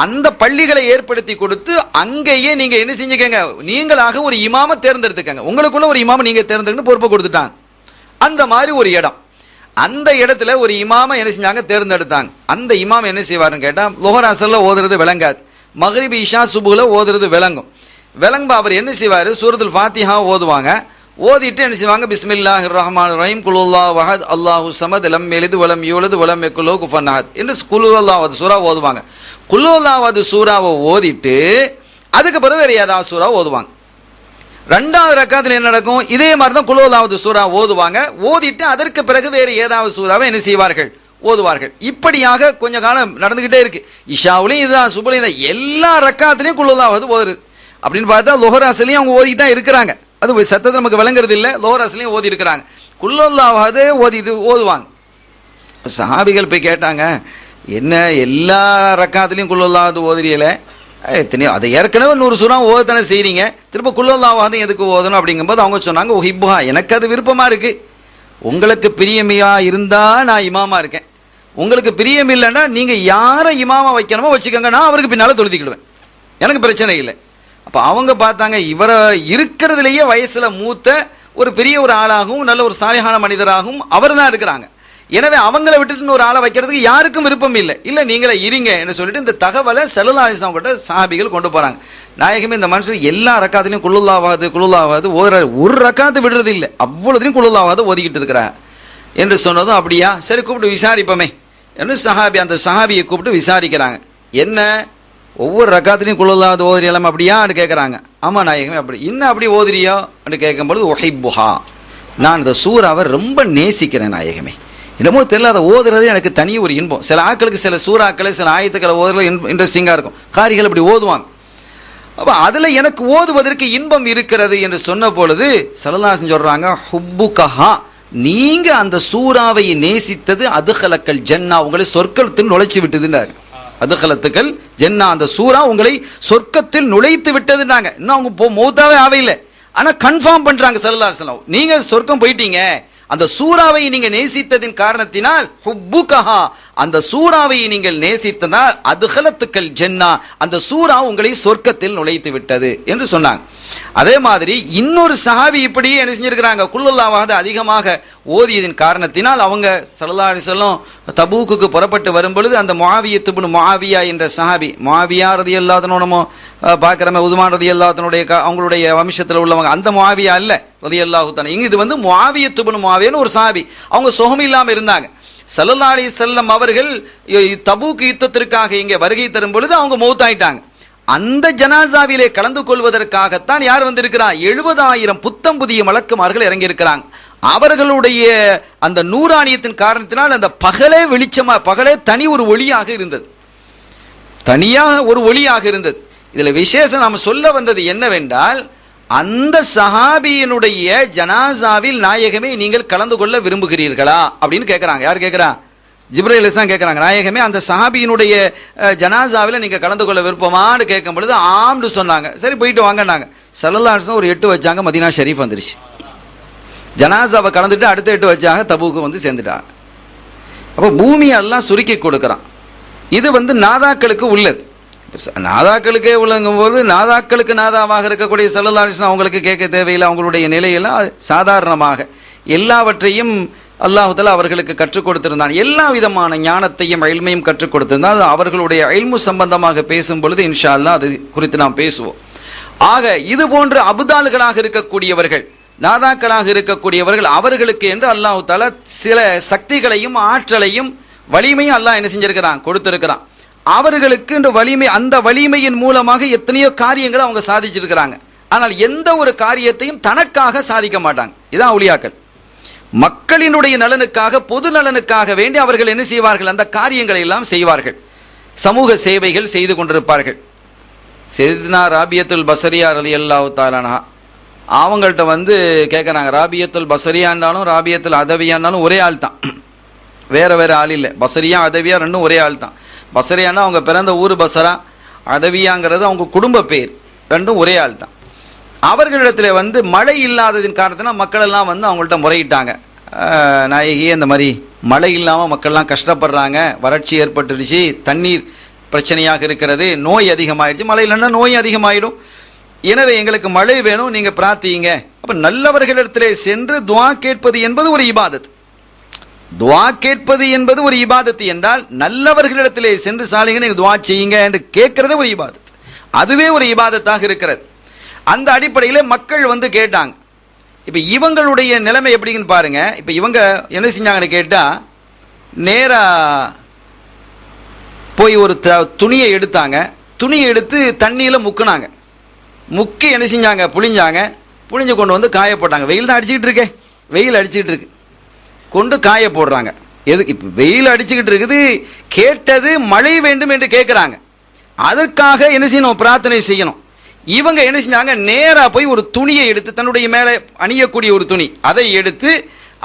Speaker 1: அந்த பள்ளிகளை ஏற்படுத்தி கொடுத்து அங்கேயே நீங்க என்ன செஞ்சுக்கங்க, நீங்களாக ஒரு இமாம தேர்ந்தெடுத்துக்கங்க, உங்களுக்குள்ள ஒரு இமாம நீங்க தேர்ந்தெடுத்து பொறுப்பை கொடுத்துட்டாங்க. அந்த மாதிரி ஒரு இடம், அந்த இடத்துல ஒரு இமாம என்ன செஞ்சாங்க, தேர்ந்தெடுத்தாங்க. அந்த இமாம் என்ன செய்வாருன்னு கேட்டா, லுஹர் அஸ்ர்ல ஓதுறது விளங்காது, மக்ரிப் இஷா சுபுஹ்ல ஓதுறது விளங்கும்பா அவர் என்ன செய்வாரு, சூரத்துல் ஃபாத்திஹா ஓதுவாங்க. ஓதிட்டு என்ன செய்வாங்க, பிஸ்மில்லாஹிர் ரஹ்மானிர் ரஹீம், குல் ஹுவல்லாஹு அஹத், அல்லாஹு ஸமத், லம் யலித் வலம் யூலத் வலம் யகுல் லஹு குஃபுவன் அஹத் என்று குல் ஹுவல்லாஹு சூரா ஓதுவாங்க. குல் ஹுவல்லாஹு சூராவை ஓதிட்டு அதுக்கு பிறகு வேற ஏதாவது சூரா ஓதுவாங்க. ரெண்டாவது ரக்காத்துல என்ன நடக்கும், இதே மாதிரி தான் குல் ஹுவல்லாஹு சூரா ஓதுவாங்க. ஓதிட்டு அதற்கு பிறகு வேறு ஏதாவது சூராவை என்ன செய்வார்கள், ஓதுவார்கள். இப்படியாக கொஞ்ச காலம் நடந்துகிட்டே இருக்கு. இஷாவுலையும் இதுதான், சுபலையும் தான், எல்லா ரக்காத்திலையும் குல் ஹுவல்லாஹு ஓதுறது. அப்படின்னு பார்த்தா லுஹர் அஸ்ர்லயும் அவங்க ஓதிட்டு தான் இருக்கிறாங்க. அது சத்தத்தை நமக்கு விளங்குறது இல்லை. லுஹர் அஸ்ர்லயும் ஓதி இருக்கிறாங்க. குல் ஹுவல்லாஹு ஓதுவாங்க. சஹாபிகள் போய் கேட்டாங்க, என்ன எல்லா ரக்காத்திலையும் குல் ஹுவல்லாஹு ஓதுறீல, எத்தனையோ அதை ஏற்கனவே 100 சூறா ஓதத்தானே செய்கிறீங்க, திரும்ப குல்லல்லாஹு எதுக்கு ஓதணும் அப்படிங்கும்போது அவங்க சொன்னாங்க, உஹிப்புஹா, எனக்கு அது விருப்பமாக இருக்குது, உங்களுக்கு பிரியமியா இருந்தால் நான் இமாமா இருக்கேன், உங்களுக்கு பிரியம் இல்லைன்னா நீங்கள் யாரை இமாமா வைக்கணுமோ வச்சுக்கோங்க, நான் அவருக்கு பின்னால் தொழுதிக்கிடுவேன், எனக்கு பிரச்சனை இல்லை. அப்போ அவங்க பார்த்தாங்க, இவரை இருக்கிறதுலேயே வயசில் மூத்த ஒரு பெரிய ஒரு ஆளாகவும் நல்ல ஒரு சாலிஹான மனிதராகவும் அவர் தான் இருக்கிறாங்க. எனவே அவங்கள விட்டுட்டு ஒரு ஆளை வைக்கிறதுக்கு யாருக்கும் விருப்பம் இல்லை. இல்லை நீங்களே இருங்க என்று சொல்லிட்டு இந்த தகவலை ஸல்லல்லாஹு அலைஹி வஸல்லம் கிட்ட சஹாபிகள் கொண்டு போகிறாங்க. நாயகமே, இந்த மனுஷன் எல்லா ரக்காத்துலையும் குலுல்லாவாது ஒரு ரக்காத்து விடுறது இல்லை, அவ்வளோதையும் குலுல்லாவாது ஓதிக்கிட்டு இருக்கிறார் என்று சொன்னதும், அப்படியா, சரி கூப்பிட்டு விசாரிப்போமே என்று அந்த சஹாபியை கூப்பிட்டு விசாரிக்கிறாங்க. என்ன, ஒவ்வொரு ரக்காத்துலையும் குலுல்லாவாது ஓதுறியலாம் அப்படியான்னு கேட்குறாங்க. ஆமாம் நாயகமே, அப்படி இன்னும் அப்படி ஓதுறியோ என்று கேட்கும்பொழுது, உஹிப்புஹா, நான் இந்த சூறாவை ரொம்ப நேசிக்கிறேன் நாயகமே, என்னமோ தெரியல, அதை ஓதுறது எனக்கு தனி ஒரு இன்பம். சில ஆட்களுக்கு சில சூறாக்களை சில ஆயத்துக்களை ஓதுறது இன்ட்ரெஸ்டிங்காக இருக்கும், காரிகள் அப்படி ஓதுவாங்க. அப்போ அதில் எனக்கு ஓதுவதற்கு இன்பம் இருக்கிறது என்று சொன்ன பொழுது ஸல்லல்லாஹு அலைஹி வஸல்லம் சொல்கிறாங்க, ஹுப்புகஹா, நீங்கள் அந்த சூறாவை நேசித்தது அதுகலக்கல் ஜன்னா, உங்களை சொர்க்கத்தில் நுழைச்சி விட்டதுன்னாரு. அதுகலத்துக்கள் ஜன்னா, அந்த சூறா உங்களை சொர்க்கத்தில் நுழைத்து விட்டதுன்னாங்க. இன்னும் அவங்க மௌத்தாவே ஆவையில்லை, ஆனால் கன்ஃபார்ம் பண்ணுறாங்க ஸல்லல்லாஹு அலைஹி வஸல்லம், நீங்கள் சொர்க்கம் போயிட்டீங்க, அந்த சூறாவை நீங்கள் நேசித்ததின் காரணத்தினால், ஹுப்புகஹா, அந்த சூறாவை நீங்கள் நேசித்ததால், அதுகலத்துக்கள் ஜன்னா, அந்த சூறா உங்களை சொர்க்கத்தில் நுழைத்து விட்டது என்று சொன்னாங்க. அதே மாதிரி இன்னொரு சஹாபி இப்படியே என்ன செஞ்சிருக்கிறாங்க, குல்லுல்லாஹ் அதிகமாக ஓதியதின் காரணத்தினால் அவங்க ஸல்லல்லாஹு அலைஹி வஸல்லம் தபூக்குக்கு புறப்பட்டு வரும்பொழுது அந்த முஆவியத் இப்னு முஆவியா என்ற சஹாபி, முஆவியா ரலியல்லாஹு அன்ஹு நம்ம பார்க்குறமே, உதுமான் ரலியல்லாஹு அன்ஹுடைய அவங்களுடைய வம்சத்தில் உள்ளவங்க, அந்த முஆவியா அல்ல ரலியல்லாஹு தஆலா. இங்கே இது வந்து முஆவியத் இப்னு முஆவியான்னு ஒரு சஹாபி, அவங்க சுகம் இல்லாமல் இருந்தாங்க. ஸல்லல்லாஹு அலைஹி வஸல்லம் அவர்கள் தபூக் யுத்தத்திற்காக இங்கே வருகை தரும் பொழுது அவங்க மௌத்தாயிட்டாங்க. அந்த ஜனாசாவிலே கலந்து கொள்வதற்காகத்தான் யார் வந்திருக்கிறா, 70,000 புத்தம் புதிய மலக்குமார்கள் இறங்கி இருக்கிறாங்க. அவர்களுடைய அந்த நூறானியத்தின் காரணத்தினால் அந்த பகலே வெளிச்சமா, பகலே தனி ஒரு ஒளியாக இருந்தது, தனியாக ஒரு ஒளியாக இருந்தது. இதுல விசேஷம் நாம சொல்ல வந்தது என்னவென்றால், அந்த சஹாபியினுடைய ஜனாசாவில் நாயகமே நீங்கள் கலந்து கொள்ள விரும்புகிறீர்களா அப்படின்னு கேட்கிறாங்க. யார் கேட்கிறா, ஜிப்ரீல் அலைஹிஸ்ஸலாம் கேட்குறாங்க, நாயகமே அந்த சஹாபியினுடைய ஜனாசாவில் நீங்கள் கலந்து கொள்ள விருப்பமானு கேட்கும் பொழுது ஆம்னு சொன்னாங்க. சரி போயிட்டு வாங்கினாங்க. ஸல்லல்லாஹு அலைஹி வஸல்லம் ஒரு 8 வச்சாங்க, மதீனா ஷரீஃப் வந்துருச்சு. ஜனாசாவை கலந்துட்டு அடுத்த 8 வச்சாங்க, தபூக்கு வந்து சேர்ந்துட்டாங்க. அப்போ பூமியை எல்லாம் சுருக்கி கொடுக்குறான். இது வந்து நாதாக்களுக்கு உள்ளது, நாதாக்களுக்கே உள்ளங்கும் போது நாதாக்களுக்கு நாதாவாக இருக்கக்கூடிய ஸல்லல்லாஹு அலைஹி வஸல்லம் அவங்களுக்கு கேட்க தேவையில்லை. அவங்களுடைய நிலையெல்லாம் சாதாரணமாக எல்லாவற்றையும் அல்லாஹ் தஆலா அவர்களுக்கு கற்றுக் கொடுத்திருந்தான். எல்லா விதமான ஞானத்தையும் இல்மையும் கற்றுக் கொடுத்திருந்தான். அவர்களுடைய இல்மு சம்பந்தமாக பேசும் பொழுது இன்ஷா அல்லாஹ் அது குறித்து நாம் பேசுவோம். ஆக இது போன்ற அபுதால்களாக இருக்கக்கூடியவர்கள், நாதாக்களாக இருக்கக்கூடியவர்கள், அவர்களுக்கு என்று அல்லாஹ் தஆலா சில சக்திகளையும் ஆற்றலையும் வலிமையும் அல்லாஹ் என்ன செஞ்சிருக்கிறான், கொடுத்திருக்கிறான். அவர்களுக்கு இந்த வலிமை, அந்த வலிமையின் மூலமாக எத்தனையோ காரியங்களை அவங்க சாதிச்சிருக்கிறாங்க. ஆனால் எந்த ஒரு காரியத்தையும் தனக்காக சாதிக்க மாட்டாங்க. இதான் அவுலியாக்கள். மக்களினுடைய நலனுக்காக, பொது நலனுக்காக வேண்டி அவர்கள் என்ன செய்வார்கள், அந்த காரியங்களை எல்லாம் செய்வார்கள். சமூக சேவைகள் செய்து கொண்டிருப்பார்கள். சையதுனா ராபியத்துல் பஸரியா ரலியல்லாஹு தஆலா அன்ஹா அவங்கள்ட்ட வந்து கேட்குறாங்க, ராபியத்துல் பஸரியான்னாலும் ராபியத்துல் அதவியான்னாலும் ஒரே ஆள் தான், வேற வேற ஆள் இல்லை. பஸரியா அதவியா ரெண்டும் ஒரே ஆள் தான். பஸரியான்னா அவங்க பிறந்த ஊர் பஸரா, அதவியாங்கிறது அவங்க குடும்ப பேர், ரெண்டும் ஒரே ஆள் தான். அவர்களிடத்தில் வந்து மழை இல்லாததின் காரணத்தினால் மக்கள் எல்லாம் வந்து அவங்கள்ட்ட முறையிட்டாங்க, நாயகியே இந்த மாதிரி மழை இல்லாமல் மக்கள்லாம் கஷ்டப்படுறாங்க, வறட்சி ஏற்பட்டுருச்சு, தண்ணீர் பிரச்சனையாக இருக்கிறது, நோய் அதிகமாகிடுச்சு, மழை இல்லைன்னா நோய் அதிகமாகிடும், எனவே எங்களுக்கு மழை வேணும், நீங்கள் பிரார்த்திங்க. அப்போ நல்லவர்களிடத்திலே சென்று துவா கேட்பது என்பது ஒரு இபாதத். துவா கேட்பது என்பது ஒரு இபாதத்து என்றால், நல்லவர்களிடத்திலே சென்று சாலிங்க நீங்கள் துவா செய்யுங்க என்று கேட்கறது ஒரு இபாதத், அதுவே ஒரு இபாதத்தாக இருக்கிறது. அந்த அடிப்படையில் மக்கள் வந்து கேட்டாங்க. இப்போ இவங்களுடைய நிலைமை எப்படின்னு பாருங்க. இப்போ இவங்க என்ன செஞ்சாங்கன்னு கேட்டால், நேராக போய் ஒரு துணியை எடுத்தாங்க, துணியை எடுத்து தண்ணியில் முக்குனாங்க, முக்கி என்ன செஞ்சாங்க, புழிஞ்சாங்க, புழிஞ்சு கொண்டு வந்து காய போட்டாங்க. வெயில் தான் அடிச்சுக்கிட்டு இருக்கே, வெயில் அடிச்சுக்கிட்டு இருக்கு, கொண்டு காய போடுறாங்க. எதுக்கு, இப்போ வெயில் அடிச்சுக்கிட்டு இருக்குது, கேட்டது மழை வேண்டும் என்று கேட்குறாங்க, அதற்காக என்ன செய்யணும், பிரார்த்தனை செய்யணும். இவங்க என்ன செஞ்சாங்க, நேராக போய் ஒரு துணியை எடுத்து, தன்னுடைய மேலே அணியக்கூடிய ஒரு துணி, அதை எடுத்து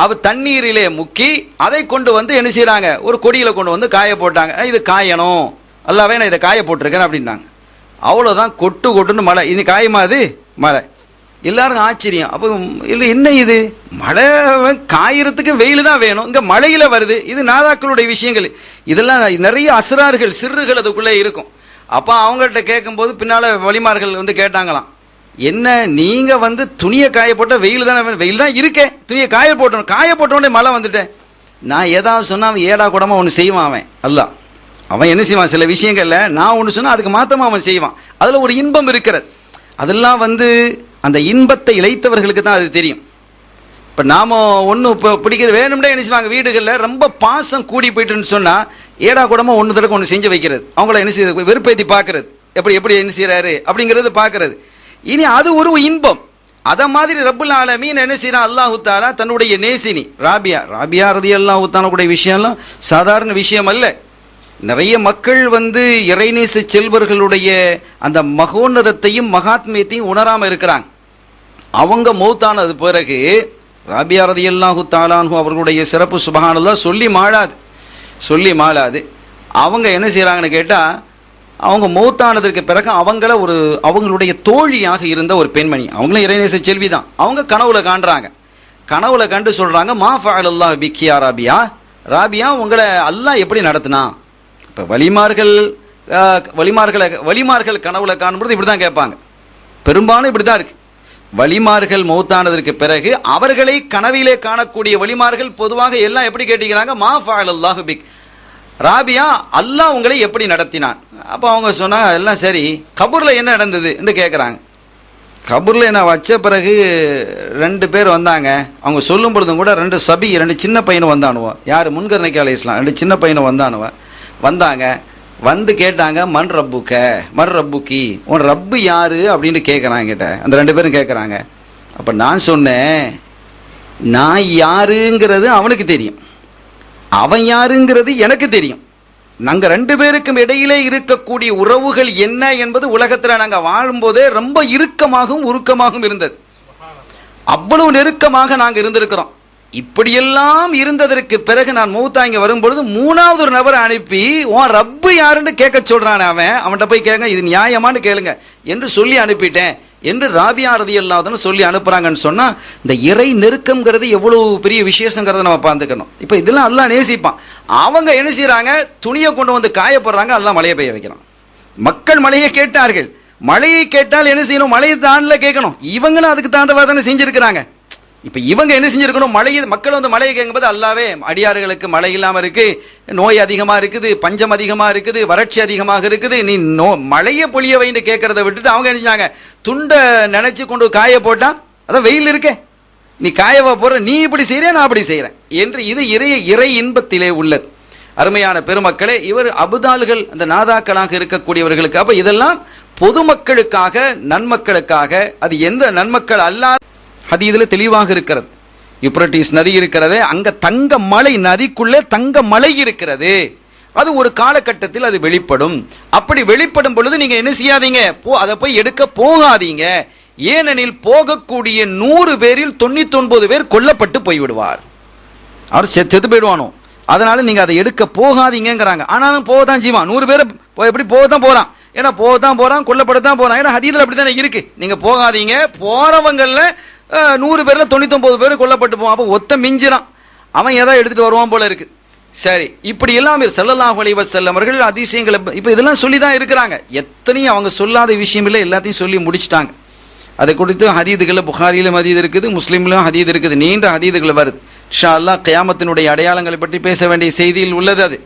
Speaker 1: அவ தண்ணீரிலே முக்கி அதை கொண்டு வந்து என்ன செய்கிறாங்க, ஒரு கொடியில் கொண்டு வந்து காய போட்டாங்க. இது காயணும், அல்லாவே நான் இதை காய போட்டிருக்கேன் அப்படின்னாங்க. அவ்வளோதான், கொட்டு கொட்டுன்னு மழை. இது காயுமா? அது மழை. எல்லாருக்கும் ஆச்சரியம். அப்போ இல்லை, என்ன இது மழை காயறதுக்கு வெயில் தான் வேணும், இங்கே மழையில் வருது. இது நாதாக்களுடைய விஷயங்கள். இதெல்லாம் நிறைய அசரார்கள் சிறுகள் அதுக்குள்ளே இருக்கும். அப்போ அவங்கள்ட்ட கேட்கும்போது பின்னால் வலிமார்கள் வந்து கேட்டாங்களாம், என்ன நீங்கள் துணியை காய போட்டால் வெயில் தானே, வெயில் தான் இருக்கேன், துணியை காய போட்டோடனே மழை வந்துட்டேன். நான் ஏதாவது சொன்னால் அவன் ஏடா கூடமா ஒன்று செய்வான். அவன் என்ன செய்வான், சில விஷயங்களில் நான் ஒன்று சொன்னால் அதுக்கு மாற்றமாக அவன் செய்வான். அதில் ஒரு இன்பம் இருக்கிறது. அதெல்லாம் அந்த இன்பத்தை இழைத்தவர்களுக்கு தான் அது தெரியும். இப்போ நாம் ஒன்று இப்போ பிடிக்கிறது வேணும்னே என்ன செய்வாங்க, வீடுகளில் ரொம்ப பாசம் கூடி போயிட்டுன்னு சொன்னால் ஏடா கூடமா ஒன்று தடவை ஒன்று செஞ்சு வைக்கிறது, அவங்கள என்ன செய்ய வெறுப்பேற்றி பார்க்கறது, எப்படி என்ன செய்கிறாரு அப்படிங்கிறது பார்க்கறது. இனி அது ஒரு இன்பம். அதை மாதிரி ரப்புல் ஆலமீன் என்ன செய்யறான், அல்லாஹு தாலா தன்னுடைய நேசினி ராபியா ரலியல்லாஹு தஆலாவுடைய விஷயம்லாம் சாதாரண விஷயம் அல்ல. நிறைய மக்கள் இறைநேச செல்வர்களுடைய அந்த மகோன்னதத்தையும் மகாத்மியத்தையும் உணராமல் இருக்கிறாங்க. அவங்க மௌத்தானது பிறகு ராபியா ரலியல்லாஹு தஆலா அவர்களுடைய சிறப்பு சுப்ஹானல்லாஹ் சொல்லி மாளாது. அவங்க என்ன செய்கிறாங்கன்னு கேட்டால், அவங்க மௌத்தானதற்கு பிறகு அவங்களுடைய தோழியாக இருந்த ஒரு பெண்மணி, அவங்களும் இறைநேச செல்வி தான், அவங்க கனவுல கண்டு சொல்கிறாங்க, மா ஃபஅலல்லாஹு பிக்கி யா ராபியா, உங்களை அல்லாஹ் எப்படி நடத்தினா? இப்போ வலிமார்கள் கனவுல காணும்போது இப்படி தான் கேட்பாங்க. பெரும்பாலும் இப்படி தான் இருக்கு. வலிமார்கள் மௌத்தானதற்கு பிறகு அவர்களை கனவிலே காணக்கூடிய வலிமார்கள் பொதுவாக எல்லாம் எப்படி கேட்டுக்கிறாங்க, மா ஃபஅலல்லாஹு பிக் ராபியா, அல்லாஹ் உங்களை எப்படி நடத்தினான்? அப்போ அவங்க சொன்னாங்க, எல்லாம் சரி, கபூரில் என்ன நடந்தது என்று கேட்குறாங்க. கபூரில் என்ன வச்ச பிறகு 2 பேர் வந்தாங்க. அவங்க சொல்லும் பொழுதும் கூட 2 சின்ன பையனும் வந்தானுவோ. யார்? முன்கர் நக்கி அலைஹிஸ்ஸலாம் 2 சின்ன பையனும் வந்தாங்க. கேட்டாங்க, மன் ரப்புக்கி, உன் ரப்பு யாரு அப்படின்னு கேட்குறாங்க கிட்ட. அந்த 2 பேரும் கேட்குறாங்க. அப்போ நான் சொன்னேன், நான் யாருங்கிறது அவனுக்கு தெரியும், அவன் யாருங்கிறது எனக்கு தெரியும். நாங்கள் 2 பேருக்கும் இடையிலே இருக்கக்கூடிய உறவுகள் என்ன என்பது உலகத்தில் நாங்கள் வாழும்போதே ரொம்ப இறுக்கமாகவும் உருக்கமாகவும் இருந்தது. அவ்வளவு நெருக்கமாக நாங்கள் இருந்திருக்கிறோம். இப்படியெல்லாம் இருந்ததற்கு பிறகு நான் மௌத்தா இங்கே வரும்பொழுது 3வது ஒரு நபரை அனுப்பி, உன் ரப்பு யாருன்னு கேட்க சொல்றான். அவன்கிட்ட போய் கேட்க, இது நியாயமானு கேளுங்க என்று சொல்லி அனுப்பிட்டேன் என்று ராபியா ரலியல்லாஹு சொல்லி அனுப்புறாங்கன்னு சொன்னா, இந்த இறை நெருக்கம்ங்கிறது எவ்வளவு பெரிய விசேஷங்கிறத நம்ம பார்த்துக்கணும். இப்போ இதெல்லாம் அல்லாஹ் நேசிப்பான். அவங்க என்ன செய்யறாங்க, துணியை கொண்டு காயப்படுறாங்க, அல்லாஹ் மழையை பெய்ய வைக்கிறான். மக்கள் மழையை கேட்டார்கள். மழையை கேட்டால் என்ன செய்யணும், மழையை தாண்டல கேட்கணும். இவங்களும் அதுக்கு தாண்டவா தானே செஞ்சிருக்கிறாங்க. இப்போ இவங்க என்ன செஞ்சிருக்கணும், மக்கள் மழையை கேட்கும்போது, அல்லாவே அடியார்களுக்கு மழை இல்லாமல் இருக்கு, நோய் அதிகமாக இருக்குது, பஞ்சம் அதிகமாக இருக்குது, வறட்சி அதிகமாக இருக்குது, நீ மழையை பொழிய வைன்னு கேட்கறத விட்டுட்டு அவங்க என்ன செஞ்சாங்க, துண்டை நினைச்சு கொண்டு காய போட்டா, அதான் வெயில் இருக்கே, நீ காயவா போற, நீ இப்படி செய்யறேன், நான் அப்படி செய்யறேன் என்று இது இறை இன்பத்திலே உள்ளது. அருமையான பெருமக்களே, இவர் அபுதால்கள் அந்த நாதாக்களாக இருக்கக்கூடியவர்களுக்கு. அப்ப இதெல்லாம் பொதுமக்களுக்காக, நன்மக்களுக்காக. அது எந்த நன்மக்கள் அல்லாத ஹதீஸ்ல தெளிவாக இருக்கிறது. யூப்ரட்டிஸ் நதி இருக்கிறது, அங்க தங்க மலை, நதிக்குள்ளே தங்க மலை இருக்கிறது. அது ஒரு காலகட்டத்தில் அது வெளிப்படும். அப்படி வெளிப்படும் பொழுது நீங்க என்ன செய்யாதீங்க, அதை போய் எடுக்க போகாதீங்க. ஏனெனில் போகக்கூடிய 100 பேரில் 99 பேர் கொல்லப்பட்டு போய்விடுவார். அவர் செத்து போயிடுவானோ. அதனால நீங்க அதை எடுக்க போகாதீங்கிறாங்க. ஆனாலும் போகத்தான் செய்வான். 100 பேர் எப்படி போகத்தான் போறான், ஏன்னா போகத்தான் போறான், கொல்லப்படத்தான் போறான். ஏன்னா ஹதீஸ்ல அப்படித்தானே இருக்கு. நீங்க போகாதீங்க, போறவங்கள்ல 100 பேர்ல 99 பேர் கொல்லப்பட்டு போவான். அப்போ ஒத்த மிஞ்சிறான், அவன் ஏதாவது எடுத்துட்டு வருவான் போல இருக்கு. சரி, இப்படி எல்லாம் ஸல்லல்லாஹு அலைஹி வஸல்லம் அவர்கள் அதிசயங்களை இப்போ இதெல்லாம் சொல்லி தான் இருக்கிறாங்க. எத்தனையும் அவங்க சொல்லாத விஷயம் இல்லை, எல்லாத்தையும் சொல்லி முடிச்சுட்டாங்க. அதை குறித்து ஹதீதுகளில் புகாரியிலும் ஹதீது இருக்குது, முஸ்லீம்லையும் ஹதீது இருக்குது, நீண்ட ஹதீதுகள் வருது. இன்ஷா அல்லாஹ் கியாமத்தினுடைய அடையாளங்களை பற்றி பேச வேண்டிய செய்தியில் உள்ளது அது.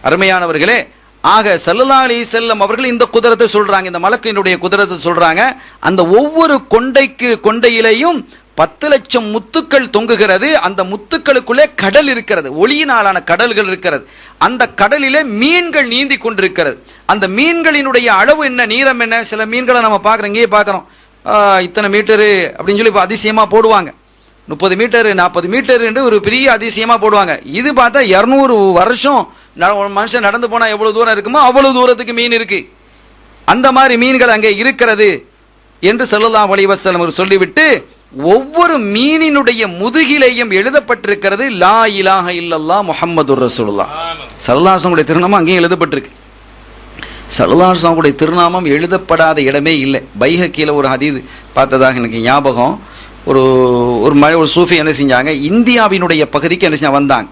Speaker 1: அருமையானவர்களே, ஆக ஸல்லல்லாஹு அலைஹி வஸல்லம் அவர்கள் இந்த குதிரத்தை சொல்றாங்க, இந்த மலக்கினுடைய குதிரத்தை சொல்றாங்க. அந்த ஒவ்வொரு கொண்டையிலையும் 10 லட்சம் முத்துக்கள் தொங்குகிறது. அந்த முத்துக்களுக்குள்ளே கடல் இருக்கிறது, ஒளியினாலான கடல்கள் இருக்கிறது. அந்த கடலிலே மீன்கள் நீந்தி கொண்டிருக்கிறது. அந்த மீன்களினுடைய அளவு என்ன, நீளம் என்ன? சில மீன்களை நம்ம பார்க்குறோம், இங்கேயே பார்க்குறோம், இத்தனை மீட்டரு அப்படின்னு சொல்லி இப்போ அதிசயமாக போடுவாங்க. 30 மீட்டரு 40 மீட்டர் என்று ஒரு பெரிய அதிசயமாக போடுவாங்க. இது பார்த்தா 200 வருஷம் ஒரு மனுஷன் நடந்து போனால் எவ்வளவு தூரம் இருக்குமோ அவ்வளவு தூரத்துக்கு மீன் இருக்கு. அந்த மாதிரி மீன்கள் அங்கே இருக்கிறது என்று ஸல்லல்லாஹு அலைஹி வஸல்லம் சொல்லிவிட்டு, ஒவ்வொரு மீனினுடைய முதுகிலையும் எழுதப்பட்டிருக்கிறது லா இலாஹ இல்லல்லாஹ் முஹம்மதுர் ரசூலுல்லாஹ். ஸல்லல்லாஹு அலைஹி வஸல்லம் திருநாமம் அங்கேயும் எழுதப்பட்டிருக்கு. ஸல்லல்லாஹு அலைஹி வஸல்லம் திருநாமம் எழுதப்படாத இடமே இல்லை. பைஹக்கியில் ஒரு ஹதீஸ் பார்த்ததாக எனக்கு ஞாபகம். ஒரு சூஃபி என்ன செஞ்சாங்க, இந்தியாவினுடைய பகுதிக்கு என்ன செஞ்சாங்க வந்தாங்க.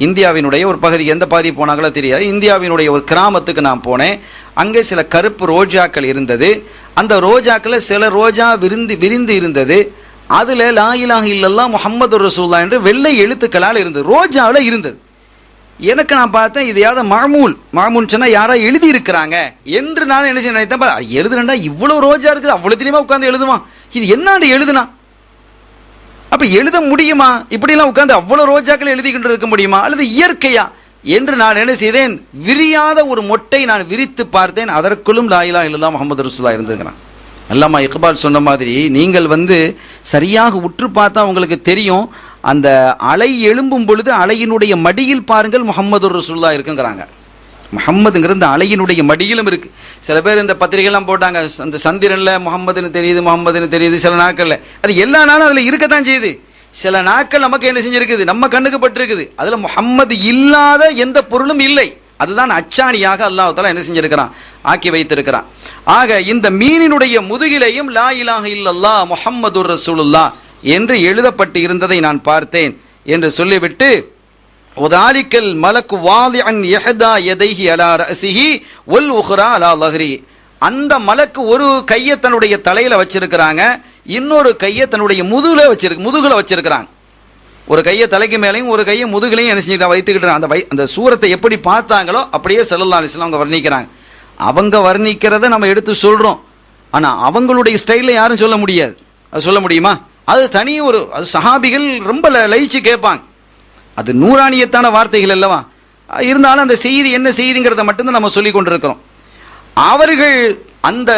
Speaker 1: இந்தியாவினுடைய ஒரு பகுதி, எந்த பகுதி போனாங்களோ தெரியாது, இந்தியாவினுடைய ஒரு கிராமத்துக்கு நான் போனேன். அங்கே சில கருப்பு ரோஜாக்கள் இருந்தது. அந்த ரோஜாக்களில் சில ரோஜா விரிந்து இருந்தது. அதில் லா இலாஹ இல்லல்லாஹ் முஹம்மது ரசூலுல்லாஹ் என்று வெள்ளை எழுத்துக்களால் இருந்தது, ரோஜாவில் இருந்தது. எனக்கு நான் பார்த்தேன், இது யாராவது மாமூல் சொன்னால் யாரோ எழுதி இருக்கிறாங்க என்று நான் என்ன செய்ய நினைத்தேன். எழுதுனண்டா இவ்வளோ ரோஜா இருக்குது, அவ்வளோ தெரியுமா உட்காந்து எழுதுவான், இது என்னாண்டு எழுதுனா, அப்போ எழுத முடியுமா, இப்படிலாம் உட்காந்து அவ்வளோ ரோஜாக்கள் எழுதிக்கிட்டு இருக்க முடியுமா, அல்லது இயற்கையா என்று நான் என்ன செய்தேன், விரியாத ஒரு மொட்டை நான் விரித்து பார்த்தேன். அதற்குள்ளும் லா இலாஹ இல்லல்லாஹ் முஹம்மது ரசூலுல்லாஹ் இருந்துங்கிறான். அல்லாமா இக்பால் சொன்ன மாதிரி நீங்கள் சரியாக உற்று பார்த்தா உங்களுக்கு தெரியும், அந்த அலை எழும்பும் பொழுது அலையினுடைய மடியில் பாருங்கள் முஹம்மது ரசூலுல்லாஹ் இருக்குங்கிறாங்க. முஹம்மதுங்கிற இந்த அலையினுடைய மடியிலும் இருக்கு. சில பேர் இந்த பத்திரிகைலாம் போட்டாங்க, அந்த சந்திரன்ல முஹம்மதுன்னு தெரியுது சில நாட்கள்ல, அது எல்லா நாளும் அதுல இருக்கத்தான் செய்யுது. சில நாட்கள் நமக்கு என்ன செஞ்சிருக்குது, நம்ம கண்ணுக்கு பட்டிருக்குது, அதுல முஹம்மது இல்லாத எந்த பொருளும் இல்லை. அதுதான் அச்சாணியாக அல்லாஹ் தஆலா என்ன செஞ்சிருக்கிறான், ஆக்கி வைத்திருக்கிறான். ஆக இந்த மீனினுடைய முதுகிலையும் லா இலாஹ இல்லல்லாஹ் முஹம்மதுர் ரசூலுல்லாஹ் என்று எழுதப்பட்டு இருந்ததை நான் பார்த்தேன் என்று சொல்லிவிட்டு, உதாலிக்கல் மலக்கு வாதிஅன் யஹதா யதைஹி அலா ரஸிஹி வல் உக்ரா அலா லஹ்ரி. அந்த மலக்கு ஒரு கையை தன்னுடைய தலையில வச்சிருக்கிறாங்க, இன்னொரு கையை தன்னுடைய முதுகுல வச்சிருக்கிறாங்க. ஒரு கையை தலைக்கு மேலையும் ஒரு கையை முதுகுலையும் என்ன செஞ்சுக்கிட்டு வைத்துக்கிட்டு அந்த சூரத்தை எப்படி பார்த்தாங்களோ அப்படியே ஸல்லல்லாஹு அலைஹி வஸல்லம் அவங்க வர்ணிக்கிறாங்க. அவங்க வர்ணிக்கிறத நம்ம எடுத்து சொல்றோம், ஆனா அவங்களுடைய ஸ்டைலில் யாரும் சொல்ல முடியாது. அது சொல்ல முடியுமா? அது தனி அது சஹாபிகள் ரொம்ப லயிச்சு கேட்பாங்க. அது நூறானியத்தான வார்த்தைகள் அல்லவா, இருந்தாலும் அந்த செய்தி என்ன செய்திங்கிறத மட்டும்தான் நம்ம சொல்லி கொண்டிருக்கிறோம். அவர்கள் அந்த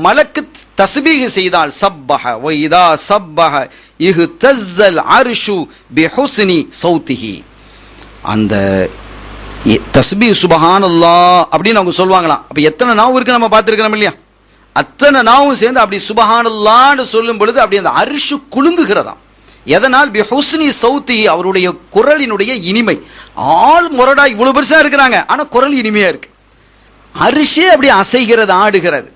Speaker 1: மலக்கு தஸ்பீஹ் செய்தால் சப்பஹ வ இதா சப்பஹ இஹ்தஸல் அர்ஷு பிஹுஸ்னி சௌதிஹி, அந்த தஸ்பீஹ் சுப்ஹானல்லாஹ் அப்படின்னு அவங்க சொல்வாங்களாம். அப்ப எத்தனை நாவு இருக்கு நம்ம பார்த்திருக்கிறோம் இல்லையா, அத்தனை நாவும் சேர்ந்து அப்படி சுப்ஹானல்லாஹ்னு சொல்லும் பொழுது அப்படி அந்த அர்ஷு குலுங்குகிறதாம். எதனால்? பிஹுஸ்னி சௌதிஹி, அவருடைய குரலினுடைய இனிமை. ஆள் முரடா இவ்வளவு பெருசா இருக்கிறாங்க, ஆனா குரல் இனிமையா இருக்கு. அரிஷே அப்படி அசைகிறது, ஆடுகிறது.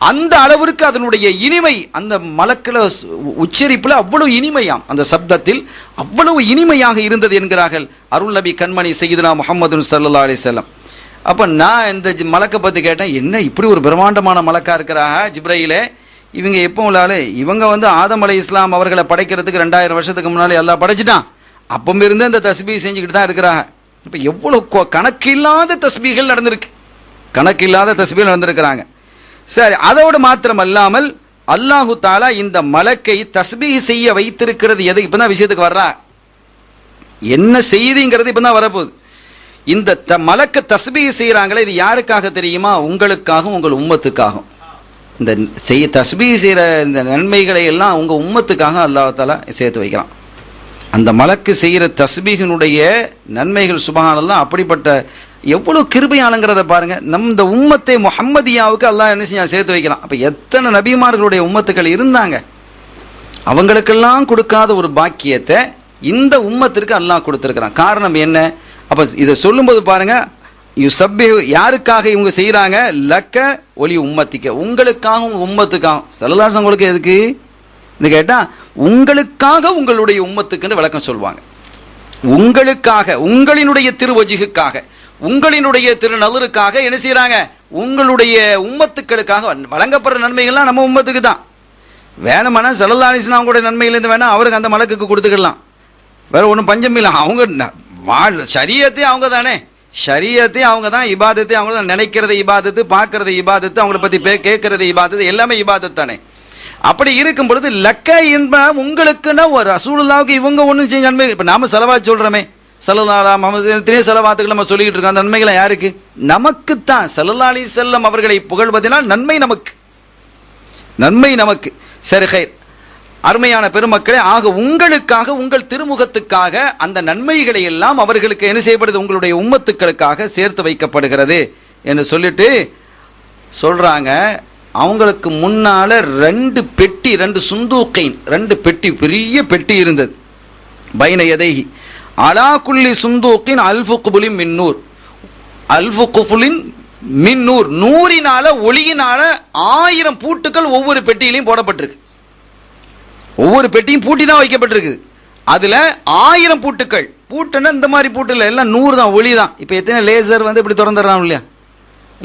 Speaker 1: அந்த அளவிற்கு அதனுடைய இனிமை அந்த மலக்கள உச்சரிப்புல அவ்வளவு இனிமையாம், அந்த சப்தத்தில் அவ்வளவு இனிமையாக இருந்தது என்கிறார்கள் அருள் நபி கண்மணி சய்யிதுனா முஹம்மது ஸல்லல்லாஹு அலைஹி வஸல்லம். அப்ப நான் இந்த மலக்கை பத்தி கேட்டேன், என்ன இப்படி ஒரு பிரம்மாண்டமான மலக்கா இருக்கிறாங்க ஜிப்ரையிலே, இவங்க எப்போ உள்ளாலே, இவங்க ஆதம் அலைஹிஸ்ஸலாம் அவர்களை படைக்கிறதுக்கு 2000 வருஷத்துக்கு முன்னாலே எல்லாம் படைச்சிட்டான், அப்பவும் இருந்து இந்த தஸ்பீஹ் செஞ்சுக்கிட்டு தான் இருக்கிறாங்க. இப்ப எவ்வளவு கணக்கில்லாத தஸ்பீஹ்கள் நடந்திருக்கு, கணக்கில்லாத தஸ்பீஹ் நடந்திருக்கிறாங்க. சரி, அதோடு மாத்திரம் அல்லாமல் அல்லாஹு தாலா இந்த மலக்கை தஸ்பீஹ் செய்ய வைத்திருக்கிறது எது, இப்பதான் விஷயத்துக்கு வர்றா, என்ன செய்திங்கிறது இப்பதான் வரப்போகுது. இந்த மலக்க தஸ்பீஹ் செய்யறாங்களே, இது யாருக்காக தெரியுமா? உங்களுக்காகவும் உங்கள் உம்மத்துக்காகவும். இந்த தஸ்பீஹ் செய்யற இந்த நன்மைகளை எல்லாம் உங்க உம்மத்துக்காக அல்லாஹ் தாலா சேர்த்து வைக்கிறான். அந்த மலக்கு செய்யற தஸ்பீஹினுடைய நன்மைகள் சுப்ஹானல்லாஹ் அப்படிப்பட்ட எவ்வளவு கிருபையானங்கிறத பாருங்க. இந்த உம்மத்தை முஹம்மதியாவுக்கு அல்லாஹ் என்ன செய்ய சேர்த்து வைக்கலாம். அப்ப எத்தனை நபிமார்களுடைய உம்மத்துக்கள் இருந்தாங்க, அவங்களுக்கெல்லாம் கொடுக்காத ஒரு பாக்கியத்தை இந்த உம்மத்திற்கு அல்லாஹ் கொடுத்திருக்கிறான். காரணம் என்ன? அப்ப இதை சொல்லும்போது பாருங்க, யுஸப்பிஹு யாருக்காக இவங்க செய்யறாங்க, லக்க ஒலி உம்மத்திக்க, உங்களுக்காக உங்க உம்மத்துக்காக. ஸல்லல்லாஹு அலைஹி வஸல்லம் எதுக்கு கேட்டா, உங்களுக்காக உங்களுடைய உம்மத்துக்குன்னு விளக்கம் சொல்லுவாங்க. உங்களுக்காக, உங்களினுடைய திருவஜிகுக்காக, உங்களினுடைய திருநலருக்காக என்ன செய்யறாங்க, உங்களுடைய உம்மத்துக்களுக்காக வழங்கப்படுற நன்மைகள்லாம் நம்ம உம்மத்துக்கு தான். வேணுமானா ஸல்லல்லாஹு அலைஹி வஸல்லம் கூட நன்மையிலேருந்து வேணா அவருக்கு அந்த மலக்குக்கு கொடுத்துக்கலாம், வேற ஒன்றும் பஞ்சம் இல்லை. அவங்க ஷரியத்தே அவங்க தானே, ஷரியத்தே அவங்க தான், இபாதத்தை அவங்க தான், நினைக்கிறது இபாதத்து, பார்க்கறது இபாதத்து, அவங்கள பத்தி கேட்கறது இபாதத்து, எல்லாமே இபாதத்து தானே. அப்படி இருக்கும் பொழுது லக்க என்ப உங்களுக்குன்னா ஒரு ரசூலுல்லாஹ்வுக்கு இவங்க ஒன்றும் செஞ்ச நன்மை. இப்ப நாம ஸலவாத் சொல்றோமே, ஸல்லல்லாஹு அலைஹி வஸல்லம் ஸலவாத்துகள் நம்ம சொல்லிக்கிட்டு இருக்கோம், அந்த நன்மைகளை யாருக்கு? நமக்குத்தான். ஸல்லல்லாஹு அலைஹி வஸல்லம் அவர்களை புகழ்வதனால் நன்மை நமக்கு, நன்மை நமக்கு. சரி, ஹைர், அருமையான பெருமக்களே, ஆக உங்களுக்காக, உங்கள் திருமுகத்துக்காக அந்த நன்மைகளை எல்லாம் அவர்களுக்கு என்ன செய்யப்படுது, உங்களுடைய உம்மத்துக்களுக்காக சேர்த்து வைக்கப்படுகிறது என்று சொல்லிட்டு சொல்றாங்க. அவங்களுக்கு முன்னால 2 பெட்டி, 2 சுந்தூக்கைன், 2 பெட்டி, பெரிய பெட்டி இருந்தது. பைன யதைஹி அலா குல்லி சுந்தூக்கின் அல்ஃபு குபுலின் மின் நூர், அல்ஃபு குபுலின் மின் நூர், நூறினால ஒளியினால 1000 பூட்டுக்கள் ஒவ்வொரு பெட்டியிலையும் போடப்பட்டிருக்கு. ஒவ்வொரு பெட்டியும் பூட்டி தான் வைக்கப்பட்டிருக்கு. அதுல 1000 பூட்டுக்கள். பூட்டுன்னா இந்த மாதிரி பூட்டு இல்லை, எல்லாம் நூறு தான், ஒளி தான். இப்போ எத்தனை லேசர் வந்து இப்படி திறந்துடுறாங்க இல்லையா,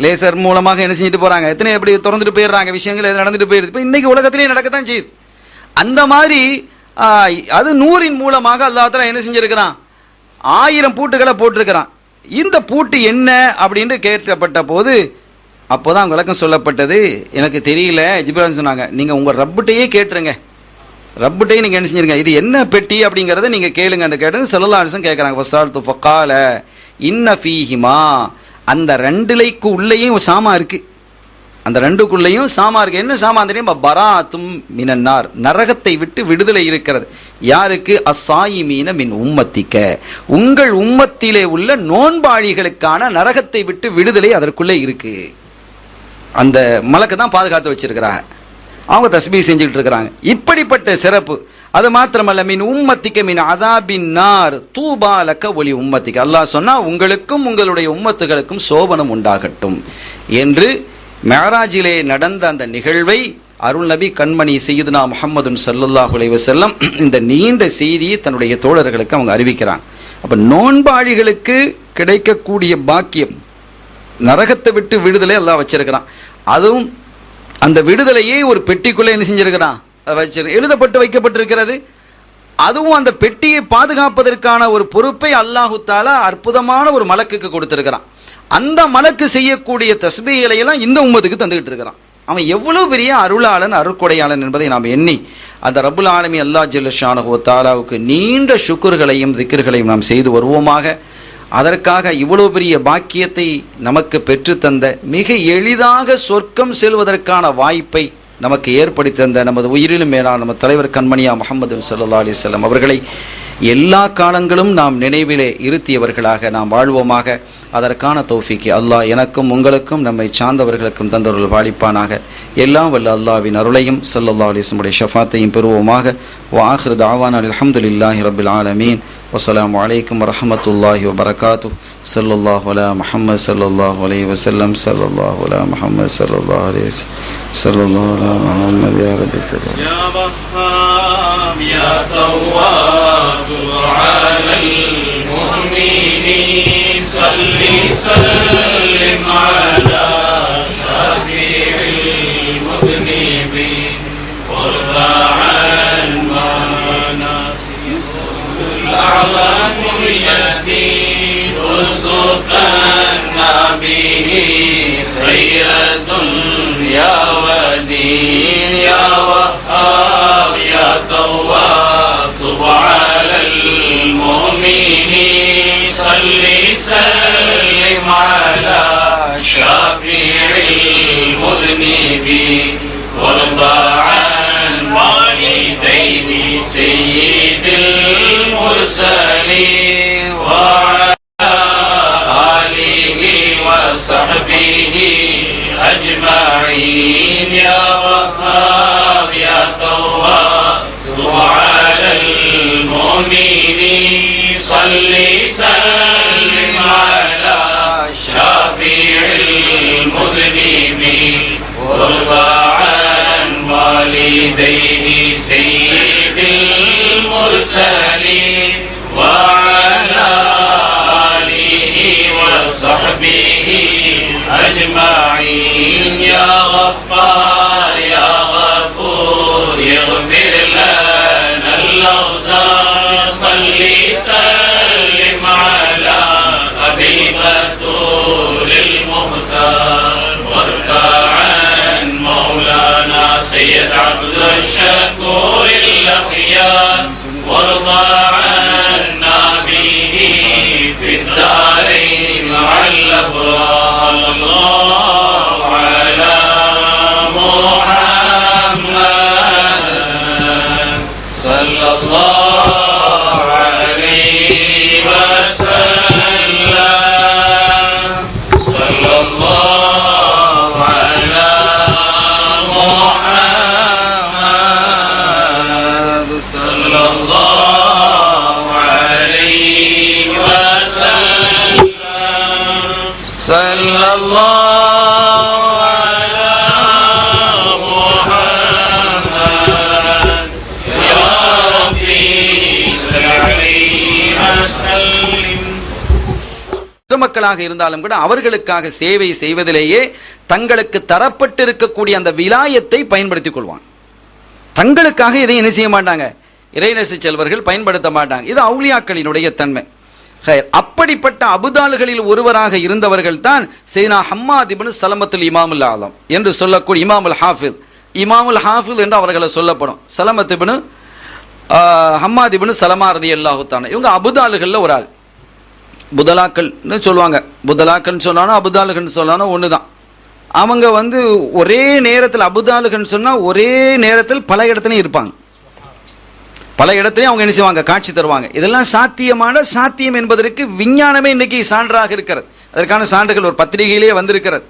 Speaker 1: லேசர் மூலமாக என்ன செஞ்சுட்டு போறாங்க, எத்தனை எப்படி திறந்துட்டு போயிடுறாங்க, விஷயங்கள் எது நடந்துட்டு போயிடுது. இப்போ இன்னைக்கு உலகத்திலேயே நடக்கத்தான் செய்யுது. அந்த மாதிரி அது நூறின் மூலமாக அல்லாஹ் தஆலா என்ன செஞ்சிருக்கிறான், 1000 பூட்டுகளை போட்டிருக்கிறான். இந்த பூட்டு என்ன அப்படின்னு கேட்கப்பட்ட போது அப்போதான் விளக்கம் சொல்லப்பட்டது. எனக்கு தெரியல, ஜிப்ராயில் சொன்னாங்க, நீங்க உங்க ரப்புட்டையே கேட்டுருங்க, ரப்புட்டையே நீங்க என்ன செஞ்சிருங்க, இது என்ன பெட்டி அப்படிங்கறத நீங்க கேளுங்கன்னு கேட்டது ஸல்லல்லாஹு அலைஹி வஸல்லம் கேட்கறாங்க. ஃபஸால்து ஃபகால இன்ன ஃபீஹிமா, அந்த ரெண்டுலைக்கு உள்ளேயும் சாமா இருக்கு, அந்த ரெண்டுக்குள்ளேயும் சாமா இருக்கு. என்ன சாமா தெரியும், பராத்தும் மினன்னார், நரகத்தை விட்டு விடுதலை இருக்கிறது. யாருக்கு, அஸ்ஸாயிமீன மின் உம்மத்திக்க, உங்கள் உம்மத்திலே உள்ள நோன்பாளிகளுக்கான நரகத்தை விட்டு விடுதலை அதற்குள்ளே இருக்கு. அந்த மலக்கு தான் பாதுகாத்து வச்சிருக்கிறாங்க, அவங்க தஸ்பீஹ் செஞ்சுட்டு இருக்கிறாங்க. இப்படிப்பட்ட சிறப்பு. அது மாத்திரமல்ல, மின் உம்மத்திக்க மின் அதாபின் நார் தூபாலக்க ஒலி உம்மத்திக்க, அல்லாஹ் சொன்னா உங்களுக்கும் உங்களுடைய உம்மத்துகளுக்கும் சோபனம் உண்டாகட்டும் என்று மேராஜிலே நடந்த அந்த நிகழ்வை அருள் நபி கண்மணி சையதுனா முஹம்மதுன் ஸல்லல்லாஹு அலைஹி வஸல்லம் இந்த நீண்ட செய்தியை தன்னுடைய தோழர்களுக்கு அவங்க அறிவிக்கிறாங்க. அப்ப நோன்பாளிகளுக்கு கிடைக்கக்கூடிய பாக்கியம், நரகத்தை விட்டு விடுதலை அல்லாஹ் வச்சிருக்கிறான். அதுவும் அந்த விடுதலையை ஒரு பெட்டிக்குள்ளே என்ன செஞ்சிருக்கிறான், எழுதப்பட்டு வைக்கப்பட்டிருக்கிறது. அதுவும் அந்த பெட்டியை பாதுகாப்பதற்கான ஒரு பொறுப்பை அல்லாஹு தஆலா அற்புதமான ஒரு மலக்குக்கு கொடுத்திருக்கிறான். அந்த மலக்கு செய்யக்கூடிய தஸ்பீஹ்களை எல்லாம் இந்த உம்மத்துக்கு தந்துகிட்டு இருக்கிறான். அவன் எவ்வளவு பெரிய அருளாளன், அருட்கொடையாளன் என்பதை நாம் எண்ணி அந்த ரப்புல் ஆலமீன் அல்லாஹ் ஜல்ல ஷானஹு வ தஆலாவுக்கு நீண்ட ஷுக்ர்களையும் திக்ர்களையும் நாம் செய்து வருவோமாக. அதற்காக இவ்வளவு பெரிய பாக்கியத்தை நமக்கு பெற்றுத்தந்த, மிக எளிதாக சொர்க்கம் செல்வதற்கான வாய்ப்பை நமக்கு ஏற்படுத்தி தந்த நமது உயிரிலும் மேலான நம்ம தலைவர் கண்மணியா முஹம்மது ஸல்லல்லாஹு அலைஹி வஸல்லம் அவர்களை எல்லா காலங்களும் நாம் நினைவிலே இருத்தியவர்களாக நாம் வாழ்வோமாக. அதற்கான தௌஃபீக்கை அல்லாஹ் எனக்கும் உங்களுக்கும் நம்மை சார்ந்தவர்களுக்கும் தந்தவர்கள் வாழிப்பானாக. எல்லாம் வல்ல அல்லாஹ்வின் அருளையும் ஸல்லல்லாஹு அலைஹி வஸல்லம் உடைய ஷஃபாத்தையும் பெறுவோமாக. வ ஆகிரு தஅவானா அல்ஹம்துலில்லாஹி ரப்பில் ஆலமீன். வஸ்ஸலாமு அலைக்கும் வரஹ்மத்துல்லாஹி வபரகாத்துஹு. ஸல்லல்லாஹு அலா முஹம்மது ஸல்லல்லாஹு அலைஹி வஸல்லம். ஸல்லல்லாஹு அலா முஹம்மது ஸல்லல்லாஹு அலைஹி வஸல்லம். ஸல்லல்லாஹு அலா முஹம்மது யா ரப்பி ஸல்லல்லாஹு யா வஹ்ஹாப் யா தவ்வாப் அலல் முஃமினீன் صلي سلم على شفيع المذنبين وارضى عن مناصب الأعلى مريدين ارزقنا به خير دنيا ودين يا وهاب يا تواب تب على المؤمنين صلي سلم على شفيع المذنبين وارضى عن والديه سيد المرسلين وعلى آله وصحبه أجمعين يا وهاب يا تواب تب على المؤمنين صلي سلم على شفيع المذنبين وارضى عن والديه سيد المرسلين وعلى آله وصحبه أجمعين يا غفار يا غفور يغفر لنا الأوزار صلي سلم على حبيب الطول المختار وارفع عن مولانا سيد عبد الشكور الأخيار وارضى عنا به في الدارين مع الأبرار صلى الله على محمد صلى الله عليه மக்களாக இருந்தாலும் கூட அவர்களுக்காக சேவை செய்வதிலேயே தங்களுக்கு தரப்பட்டிருக்கக்கூடிய அந்த விலாயத்தை பயன்படுத்திக் கொள்வாங்க. தங்களுக்காக இதை என்ன செய்ய மாட்டாங்க, இறைநேச செல்வர்கள் பயன்படுத்த மாட்டாங்க. இது அவுலியாக்களினுடைய தன்மை. அப்படிப்பட்ட அபுதால்களில் ஒருவராக இருந்தவர்கள் தான் சையதுனா ஹம்மாத் இப்னு சலமத்துல் இமாமுல் ஆலம் என்று சொல்லக்கூடிய இமாமுல் ஹாஃபிஸ் என்று அவர்களை சொல்லப்படும். சலமத் இப்னு ஹம்மாத் இப்னு சலமா ரலியல்லாஹு தஆலா இவங்க அபுதால்கள்ல ஒரு ஆள். புதலாக்கள்னு சொல்லுவாங்க. புதலாக்கள்னு சொன்னாலும் அபுதாலுகள்னு சொன்னாலும் ஒன்று தான். அவங்க ஒரே நேரத்தில் அபுதாலுகள்னு சொன்னால் ஒரே நேரத்தில் பல இடத்துலையும் இருப்பாங்க. பல இடத்துலையும் அவங்க என்ன செய்வாங்க, காட்சி தருவாங்க. இதெல்லாம் சாத்தியம் என்பதற்கு விஞ்ஞானமே இன்னைக்கு சான்றாக இருக்கிறது. அதற்கான சான்றுகள் ஒரு பத்திரிகையிலே வந்திருக்கிறது.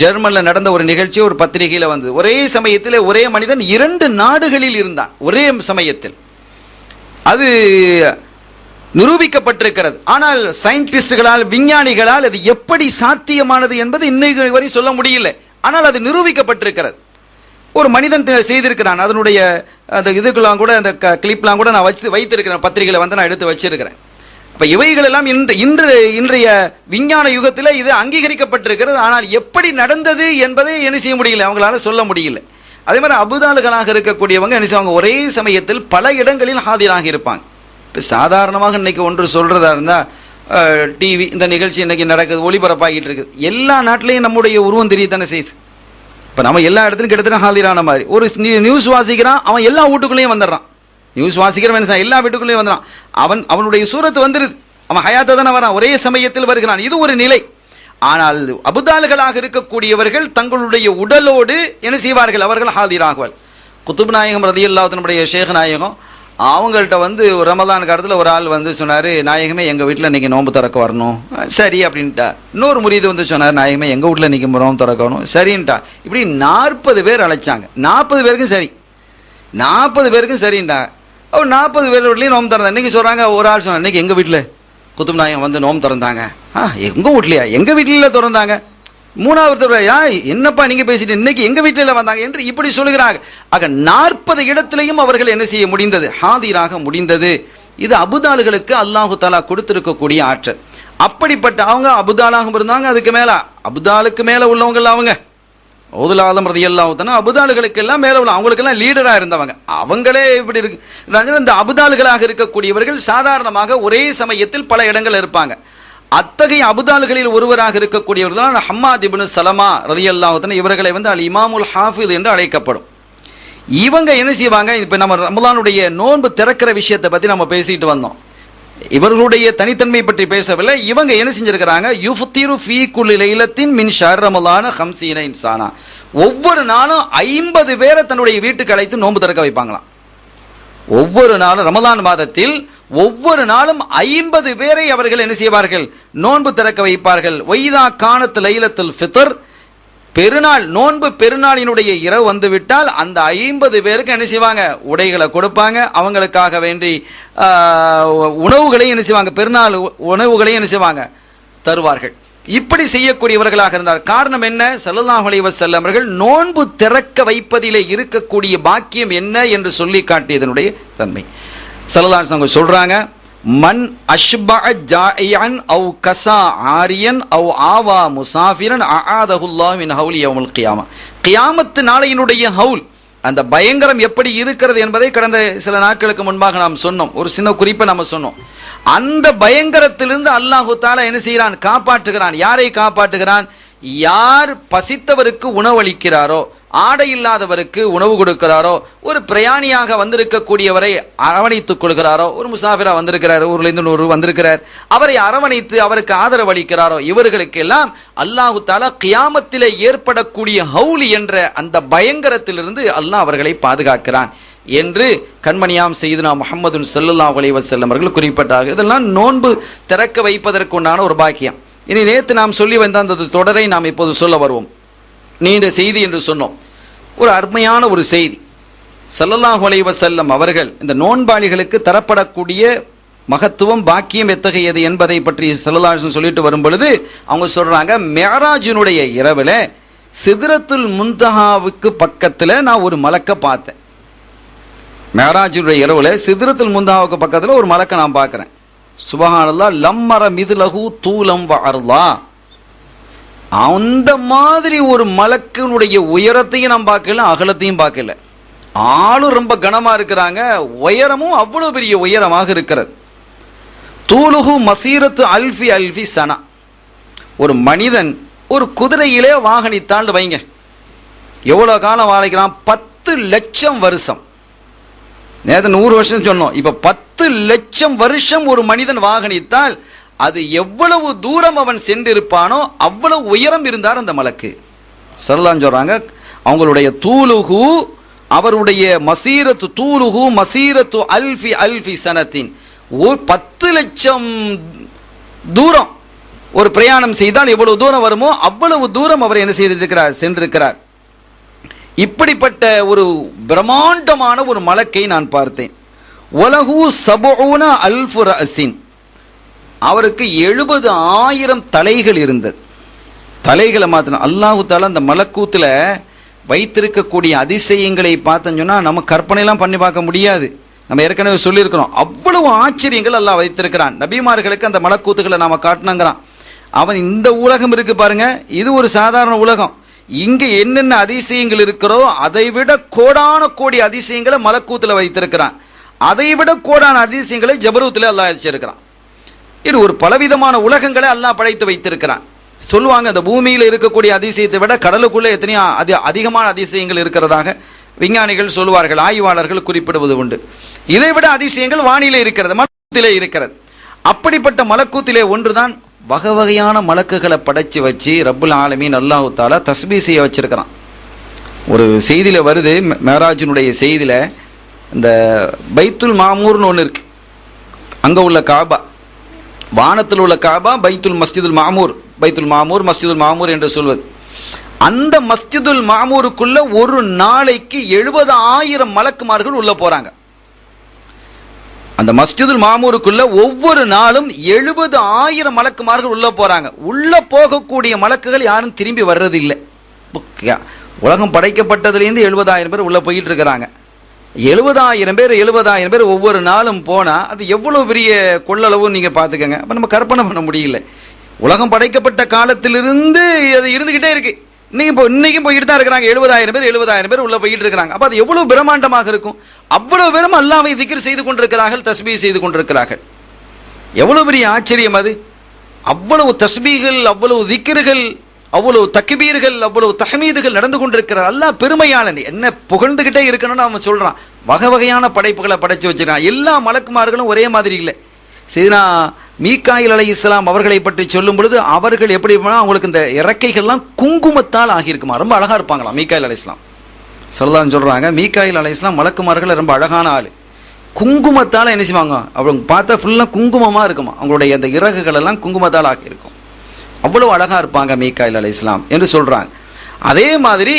Speaker 1: ஜெர்மனில் நடந்த ஒரு நிகழ்ச்சி ஒரு பத்திரிகையில் வந்தது. ஒரே சமயத்தில் ஒரே மனிதன் 2 நாடுகளில் இருந்தான் ஒரே சமயத்தில். அது நிரூபிக்கப்பட்டிருக்கிறது. ஆனால் சயின்டிஸ்டுகளால், விஞ்ஞானிகளால் அது எப்படி சாத்தியமானது என்பது இன்னைக்கு வரை சொல்ல முடியல. ஆனால் அது நிரூபிக்கப்பட்டிருக்கிறது. ஒரு மனிதன் செய்திருக்கிறான். அதனுடைய அந்த இதுக்கெல்லாம் கூட, அந்த கிளிப்லாம் கூட நான் வைத்திருக்கிறேன். பத்திரிகையில் நான் எடுத்து வச்சிருக்கிறேன். அப்போ இவைகள் எல்லாம் இன்றைய விஞ்ஞான யுகத்தில் இது அங்கீகரிக்கப்பட்டிருக்கிறது. ஆனால் எப்படி நடந்தது என்பதை என்ன செய்ய முடியல, அவங்களால சொல்ல முடியல. அதே மாதிரி அபுதால்களாக இருக்கக்கூடியவங்க என்ன செய்வாங்க, ஒரே சமயத்தில் பல இடங்களில் ஹாதிராக இருப்பாங்க. இப்போ சாதாரணமாக இன்னைக்கு ஒன்று சொல்றதா இருந்தால் டிவி இந்த நிகழ்ச்சி இன்னைக்கு நடக்குது, ஒளிபரப்பாகிட்டு இருக்குது. எல்லா நாட்டிலையும் நம்முடைய உருவம் தெரியத்தானே செய்யுது. இப்போ நம்ம எல்லா இடத்துலையும் கிட்டத்தட்ட ஹாதிரான மாதிரி. ஒரு நியூஸ் வாசிக்கிறான், அவன் எல்லா வீட்டுக்குள்ளேயும் வந்துடுறான். நியூஸ் வாசிக்கிறவன் எல்லா வீட்டுக்குள்ளேயும் வந்துடுறான். அவனுடைய சூரத்து வந்துடுது. அவன் ஹயாத்தை தானே வரான், ஒரே சமயத்தில் வருகிறான். இது ஒரு நிலை. ஆனால் அபுதால்களாக இருக்கக்கூடியவர்கள் தங்களுடைய உடலோடு என்ன செய்வார்கள், அவர்கள் ஹாதிராகுவார். குத்துப் நாயகம் ரலியல்லாஹு தன்னுடைய ஷேக் நாயகம் அவங்கள்ட்ட ரமதான் காலத்தில் ஒரு ஆள் சொன்னார், நாயகமே எங்கள் வீட்டில் இன்றைக்கி நோன்பு திறக்க வரணும். சரி அப்படின்ட்டா. இன்னொரு முரீது சொன்னார், நாயகமே எங்கள் வீட்டில் இன்றைக்கி நோன்பு திறக்கணும். சரின்ட்டா. இப்படி 40 பேர் அழைச்சாங்க. 40 பேருக்கும் சரி, 40 பேருக்கும் சரின்ட்டா. அவர் 40 பேர் வீட்லேயும் நோன்பு திறந்தா. இன்றைக்கி சொல்கிறாங்க, ஒரு ஆள் சொன்னார், இன்றைக்கி எங்கள் வீட்டில் குத்துப் நாயகம் நோன்பு திறந்தாங்க. எங்கள் வீட்லையா? எங்கள் வீட்டில் திறந்தாங்க. 3வது என்னப்பா நீங்க பேசிட்டு, இன்னைக்கு எங்க வீட்டில வந்தாங்க என்று இப்படி சொல்லுகிறாங்க. ஆக 40 இடத்திலையும் அவர்கள் என்ன செய்ய முடிந்தது, ஹாதிராக முடிந்தது. இது அபுதால்களுக்கு அல்லாஹு தஆலா கொடுத்திருக்கக்கூடிய ஆற்றல். அப்படிப்பட்ட அவங்க அபுதாலாக இருந்தாங்க. அதுக்கு மேல அபுதாலுக்கு மேல உள்ளவங்க அவங்க ஓதுல் ஆலம் ரலியல்லாஹு தஆலா அபுதால்களுக்கு எல்லாம் மேல உள்ள, அவங்களுக்கு எல்லாம் லீடரா இருந்தவங்க. அவங்களே இப்படி இருக்கு. இந்த அபுதால்களாக இருக்கக்கூடியவர்கள் சாதாரணமாக ஒரே சமயத்தில் பல இடங்கள் இருப்பாங்க. அத்தகைய அபுதால்களில் ஒருவராக இருக்கக்கூடியவர் தான் ஹம்மாத் இப்னு சலமா ரலியல்லாஹு தஆலா. இவர்களை அல் இமாமுல் ஹாஃபிஸ் என்று அழைக்கப்படும். இவங்க என்ன செய்வாங்க, இப்போ நம்ம ரமலானுடைய நோன்பு திறக்கிற விஷயத்தை பற்றி நம்ம பேசிட்டு வந்தோம். இவர்களுடைய தனித்தன்மை பற்றி பேசவில்லை. இவங்க என்ன செஞ்சிருக்கிறாங்க, யுஃப்திரு ஃபீ குல்லி லைலத்தின் மின் ஷஹர் ரமலான 50 இன்சானா. ஒவ்வொரு நாளும் 50 பேரை தன்னுடைய வீட்டுக்கு அழைத்து நோன்பு திறக்க வைப்பாங்களாம். ஒவ்வொரு நாளும் ரமலான் மாதத்தில் ஒவ்வொரு நாளும் 50 பேரை அவர்கள் என்ன செய்வார்கள், நோன்பு திறக்க வைப்பார்கள். வைதா கானத் லைலத்துல் ஃபித்ர், பெருநாள் நோன்பு பெருநாளினுடைய இரவு வந்துவிட்டால் அந்த 50 பேருக்கு என்ன செய்வாங்க, உடைகளை கொடுப்பாங்க. அவங்களுக்காக வேண்டி உணவுகளையும் என்ன செய்வாங்க, பெருநாள் உணவுகளையும் என்ன செய்வாங்க, தருவார்கள். இப்படி செய்யக்கூடியவர்களாக இருந்தார். காரணம் என்ன, ஸல்லல்லாஹு அலைஹி வஸல்லம் அவர்கள் நோன்பு திறக்க வைப்பதிலே இருக்கக்கூடிய பாக்கியம் என்ன என்று சொல்லி காட்டியதனுடைய தன்மை. ஸல்லல்லாஹு அலைஹி வஸல்லம் சொல்றாங்க, மன் அஷ்பஅ ஜாஇயன் அவ் கஸா ஆரியன் அவ் ஆவா முசாஃபிரன் அஆதஹுல்லாஹு மின் ஹவுலி யௌமுல் கியாமா. கியாமத் நாளையினுடைய ஹவுல், அந்த பயங்கரம் எப்படி இருக்கிறது என்பதை கடந்த சில நாட்களுக்கு முன்பாக நாம் சொன்னோம். ஒரு சின்ன குறிப்பை நம்ம சொன்னோம். அந்த பயங்கரத்திலிருந்து அல்லாஹு தஆலா என்ன செய்கிறான், காப்பாற்றுகிறான். யாரை காப்பாற்றுகிறான், யார் பசித்தவருக்கு உணவளிக்கிறாரோ, ஆடை இல்லாதவருக்கு உணவு கொடுக்கிறாரோ, ஒரு பிரயாணியாக வந்திருக்கக்கூடியவரை அரவணைத்துக் கொள்கிறாரோ, ஒரு முசாஃபிரா வந்திருக்கிறார், ஊர்லேருந்து 100 வந்திருக்கிறார், அவரை அரவணைத்து அவருக்கு ஆதரவு அளிக்கிறாரோ, இவர்களுக்கு எல்லாம் அல்லாஹு தஆலா கியாமத்திலே ஏற்படக்கூடிய ஹவுல் என்ற அந்த பயங்கரத்திலிருந்து அல்லாஹ் அவர்களை பாதுகாக்கிறான் என்று கண்மணியாம் செய்துனா முஹம்மது ஸல்லல்லாஹு அலைஹி வஸல்லம் அவர்கள் குறிப்பிட்டார்கள். இதெல்லாம் நோன்பு திறக்க வைப்பதற்கு உண்டான ஒரு பாக்கியம். இனி நேற்று நாம் சொல்லி வந்த அந்த தொடரை நாம் இப்போது சொல்ல வருவோம். நீண்ட செய்தி என்று சொன்னோம். ஒரு அருமையான ஒரு செய்தி. ஸல்லல்லாஹு அலைஹி வஸல்லம் அவர்கள் இந்த நோன்பாளிகளுக்கு தரப்படக்கூடிய மகத்துவம் பாக்கியம் எத்தகையது என்பதை பற்றி ஸல்லல்லாஹு அலைஹி வஸல்லம் சொல்லிட்டு வரும் பொழுது அவங்க சொல்றாங்க, மிஅராஜினுடைய இரவுல சிதறத்துல் முன்தஹாவுக்கு பக்கத்துல நான் ஒரு மலக்க பார்த்தேன். மிஅராஜினுடைய இரவுல சிதறத்துல் முன்தஹாவுக்கு பக்கத்துல ஒரு மலக்க நான் பார்க்கிறேன். சுப்ஹானல்லாஹ், லம்மர மிதுலஹு தூலம் வ அர்லா. அந்த மாதிரி ஒரு மலக்கினுடைய உயரத்தையும் நான் பார்க்கல, அகலத்தையும் பார்க்கல. ஆளும் ரொம்ப கனமா இருக்கிறாங்க, உயரமும் அவ்வளவு பெரிய உயரமாக இருக்கிறது. தூலுஹு மசீரத்து அல்ஃபி அல்ஃபி சனா. ஒரு மனிதன் ஒரு குதிரையிலே வாகனித்தாள் வைங்க, எவ்வளவு காலம் வாழைக்கிறான்? 10 லட்சம் வருஷம். நேற்று 100 வருஷம் சொன்னோம், இப்ப 10 லட்சம் வருஷம் ஒரு மனிதன் வாகனித்தால் அது எவ்வளவு தூரம் அவன் சென்றிருப்பானோ அவ்வளவு உயரம் இருந்தார் அந்த மலக்கு. ஸல்லல்லாஹு சொல்றாங்க, அவங்களுடைய தூலுஹு, அவருடைய மசீரத்து, தூலுஹு மசீரத்து அல்ஃபி அல்ஃபி சனத்தின், 10 லட்சம் தூரம் ஒரு பிரயாணம் செய்தால் எவ்வளவு தூரம் வருமோ அவ்வளவு தூரம் அவர் என்ன செய்திருக்கிறார், சென்றிருக்கிறார். இப்படிப்பட்ட ஒரு பிரம்மாண்டமான ஒரு மலக்கை நான் பார்த்தேன். வலஹு சபூன அல்ஃபு ரஅஸின், அவருக்கு 70,000 தலைகள் இருந்தது. தலைகளை மாத்திரம் அல்லாஹு தஆலா அந்த மலக்கூத்துல வைத்திருக்கக்கூடிய அதிசயங்களை பார்த்தோன்னு சொன்னா நம்ம கற்பனையெல்லாம் பண்ணி பார்க்க முடியாது. நம்ம ஏற்கனவே சொல்லியிருக்கிறோம், அவ்வளவு ஆச்சரியங்கள் அல்லாஹ் வைத்திருக்கிறான். நபிமார்களுக்கு அந்த மலக்கூத்துக்களை நாம காட்டினாங்கிறான். அவன் இந்த உலகம் இருக்கு பாருங்க, இது ஒரு சாதாரண உலகம். இங்க என்னென்ன அதிசயங்கள் இருக்கிறோ அதை விட கோடான கோடி அதிசயங்களை மலக்கூத்துல வைத்திருக்கிறான். அதை விட கோடான அதிசயங்களை ஜபரூத்துல அல்லாஹ் வச்சிருக்கிறான். இது ஒரு பலவிதமான உலகங்களை அல்லாஹ் படைத்து வைத்திருக்கிறான். சொல்லுவாங்க, அந்த பூமியில் இருக்கக்கூடிய அதிசயத்தை விட கடலுக்குள்ள எத்தனையோ அதிகமான அதிசயங்கள் இருக்கிறதாக விஞ்ஞானிகள் சொல்லுவார்கள், ஆய்வாளர்கள் குறிப்பிடுவது உண்டு. இதை விட அதிசயங்கள் வானிலை இருக்கிறது, மலக்கூத்திலே இருக்கிறது. அப்படிப்பட்ட மலக்கூத்திலே ஒன்றுதான் வகை வகையான மலக்குகளை படைச்சு வச்சு ரப்புல் ஆலமீன் அல்லாஹு தஆலா தஸ்பீஹ் செய்ய வச்சிருக்கிறான். ஒரு செய்தியில வருது, மேராஜினுடைய செய்தியில இந்த பைத்துல் மாமூர்னு ஒன்று இருக்கு. அங்க உள்ள காபா, வானத்தில் உள்ள காபா, பைத்துல் மஸ்ஜிதுல் மாமூர், பைத்துல் மாமூர் மஸ்ஜிதுல் மாமூர் என்று சொல்வது. அந்த மஸ்ஜிதுல் மாமூருக்குள்ள ஒரு நாளைக்கு 70,000 மலக்குமார்கள் உள்ள போறாங்க. அந்த மஸ்ஜிதுல் மாமூருக்குள்ள ஒவ்வொரு நாளும் 70,000 மலக்குமார்கள் உள்ள போறாங்க. உள்ள போகக்கூடிய மலக்குகள் யாரும் திரும்பி வர்றது இல்லை. உலகம் படைக்கப்பட்டதுலேருந்து 70,000 பேர் உள்ள போயிட்டு இருக்கிறாங்க. 70,000 பேர் ஒவ்வொரு நாளும் போனா அது எவ்வளவு பெரிய கொள்ளளவு நீங்க பாத்துக்கங்க. அப்ப நம்ம கற்பனை பண்ண முடியல. உலகம் படைக்கப்பட்ட காலத்திலிருந்து அது இருந்துகிட்டே இருக்கு. இன்னைக்கும் போயிட்டு தான் இருக்கிறாங்க. 70,000 பேர் உள்ள போயிட்டு இருக்கிறாங்க. அப்ப அது எவ்வளவு பிரம்மாண்டமாக இருக்கும். அவ்வளவு பேரும் அல்லாஹ்வை திக்ர் செய்து கொண்டிருக்கிறார்கள், தஸ்பீஹ் செய்து கொண்டிருக்கிறார்கள். எவ்வளவு பெரிய ஆச்சரியம் அது. அவ்வளவு தஸ்பீஹ்கள், அவ்வளவு திக்ர்கள், அவ்வளவு தக்பீர்கள், அவ்வளவு தஹ்மீதுகள் நடந்து கொண்டிருக்கிறார். அல்லாஹ் பெருமையாளன், என்ன புகழ்ந்துகிட்டே இருக்கணும்னு அவன் சொல்றான். வகை வகையான படைப்புகளை படைச்சு வச்சிருக்கான். எல்லா மலக்குமார்களும் ஒரே மாதிரி இல்லை. சீனா மீகாயில் அலைஹிஸ்ஸலாம் அவர்களை பற்றி சொல்லும் பொழுது அவர்கள் எப்படி அவங்களுக்கு இந்த இறக்கைகள்லாம் குங்குமத்தால் ஆகியிருக்குமா, ரொம்ப அழகா இருப்பாங்களாம் மீகாயில் அலைஹிஸ்ஸலாம். ஸல்லல்லாஹு சொல்றாங்க, மீகாயில் அலைஹிஸ்ஸலாம் மலக்குமார்கள் ரொம்ப அழகான ஆளு. குங்குமத்தால் என்ன செய்வாங்க, அவங்க பார்த்தா ஃபுல்லா குங்குமமா இருக்குமா, அவங்களுடைய அந்த இறகுகள் எல்லாம் குங்குமத்தால் ஆகியிருக்கும். அவ்வளவு அழகா இருப்பாங்க மீகாயில் அலைஹிஸ்ஸலாம் என்று சொல்றாங்க. அதே மாதிரி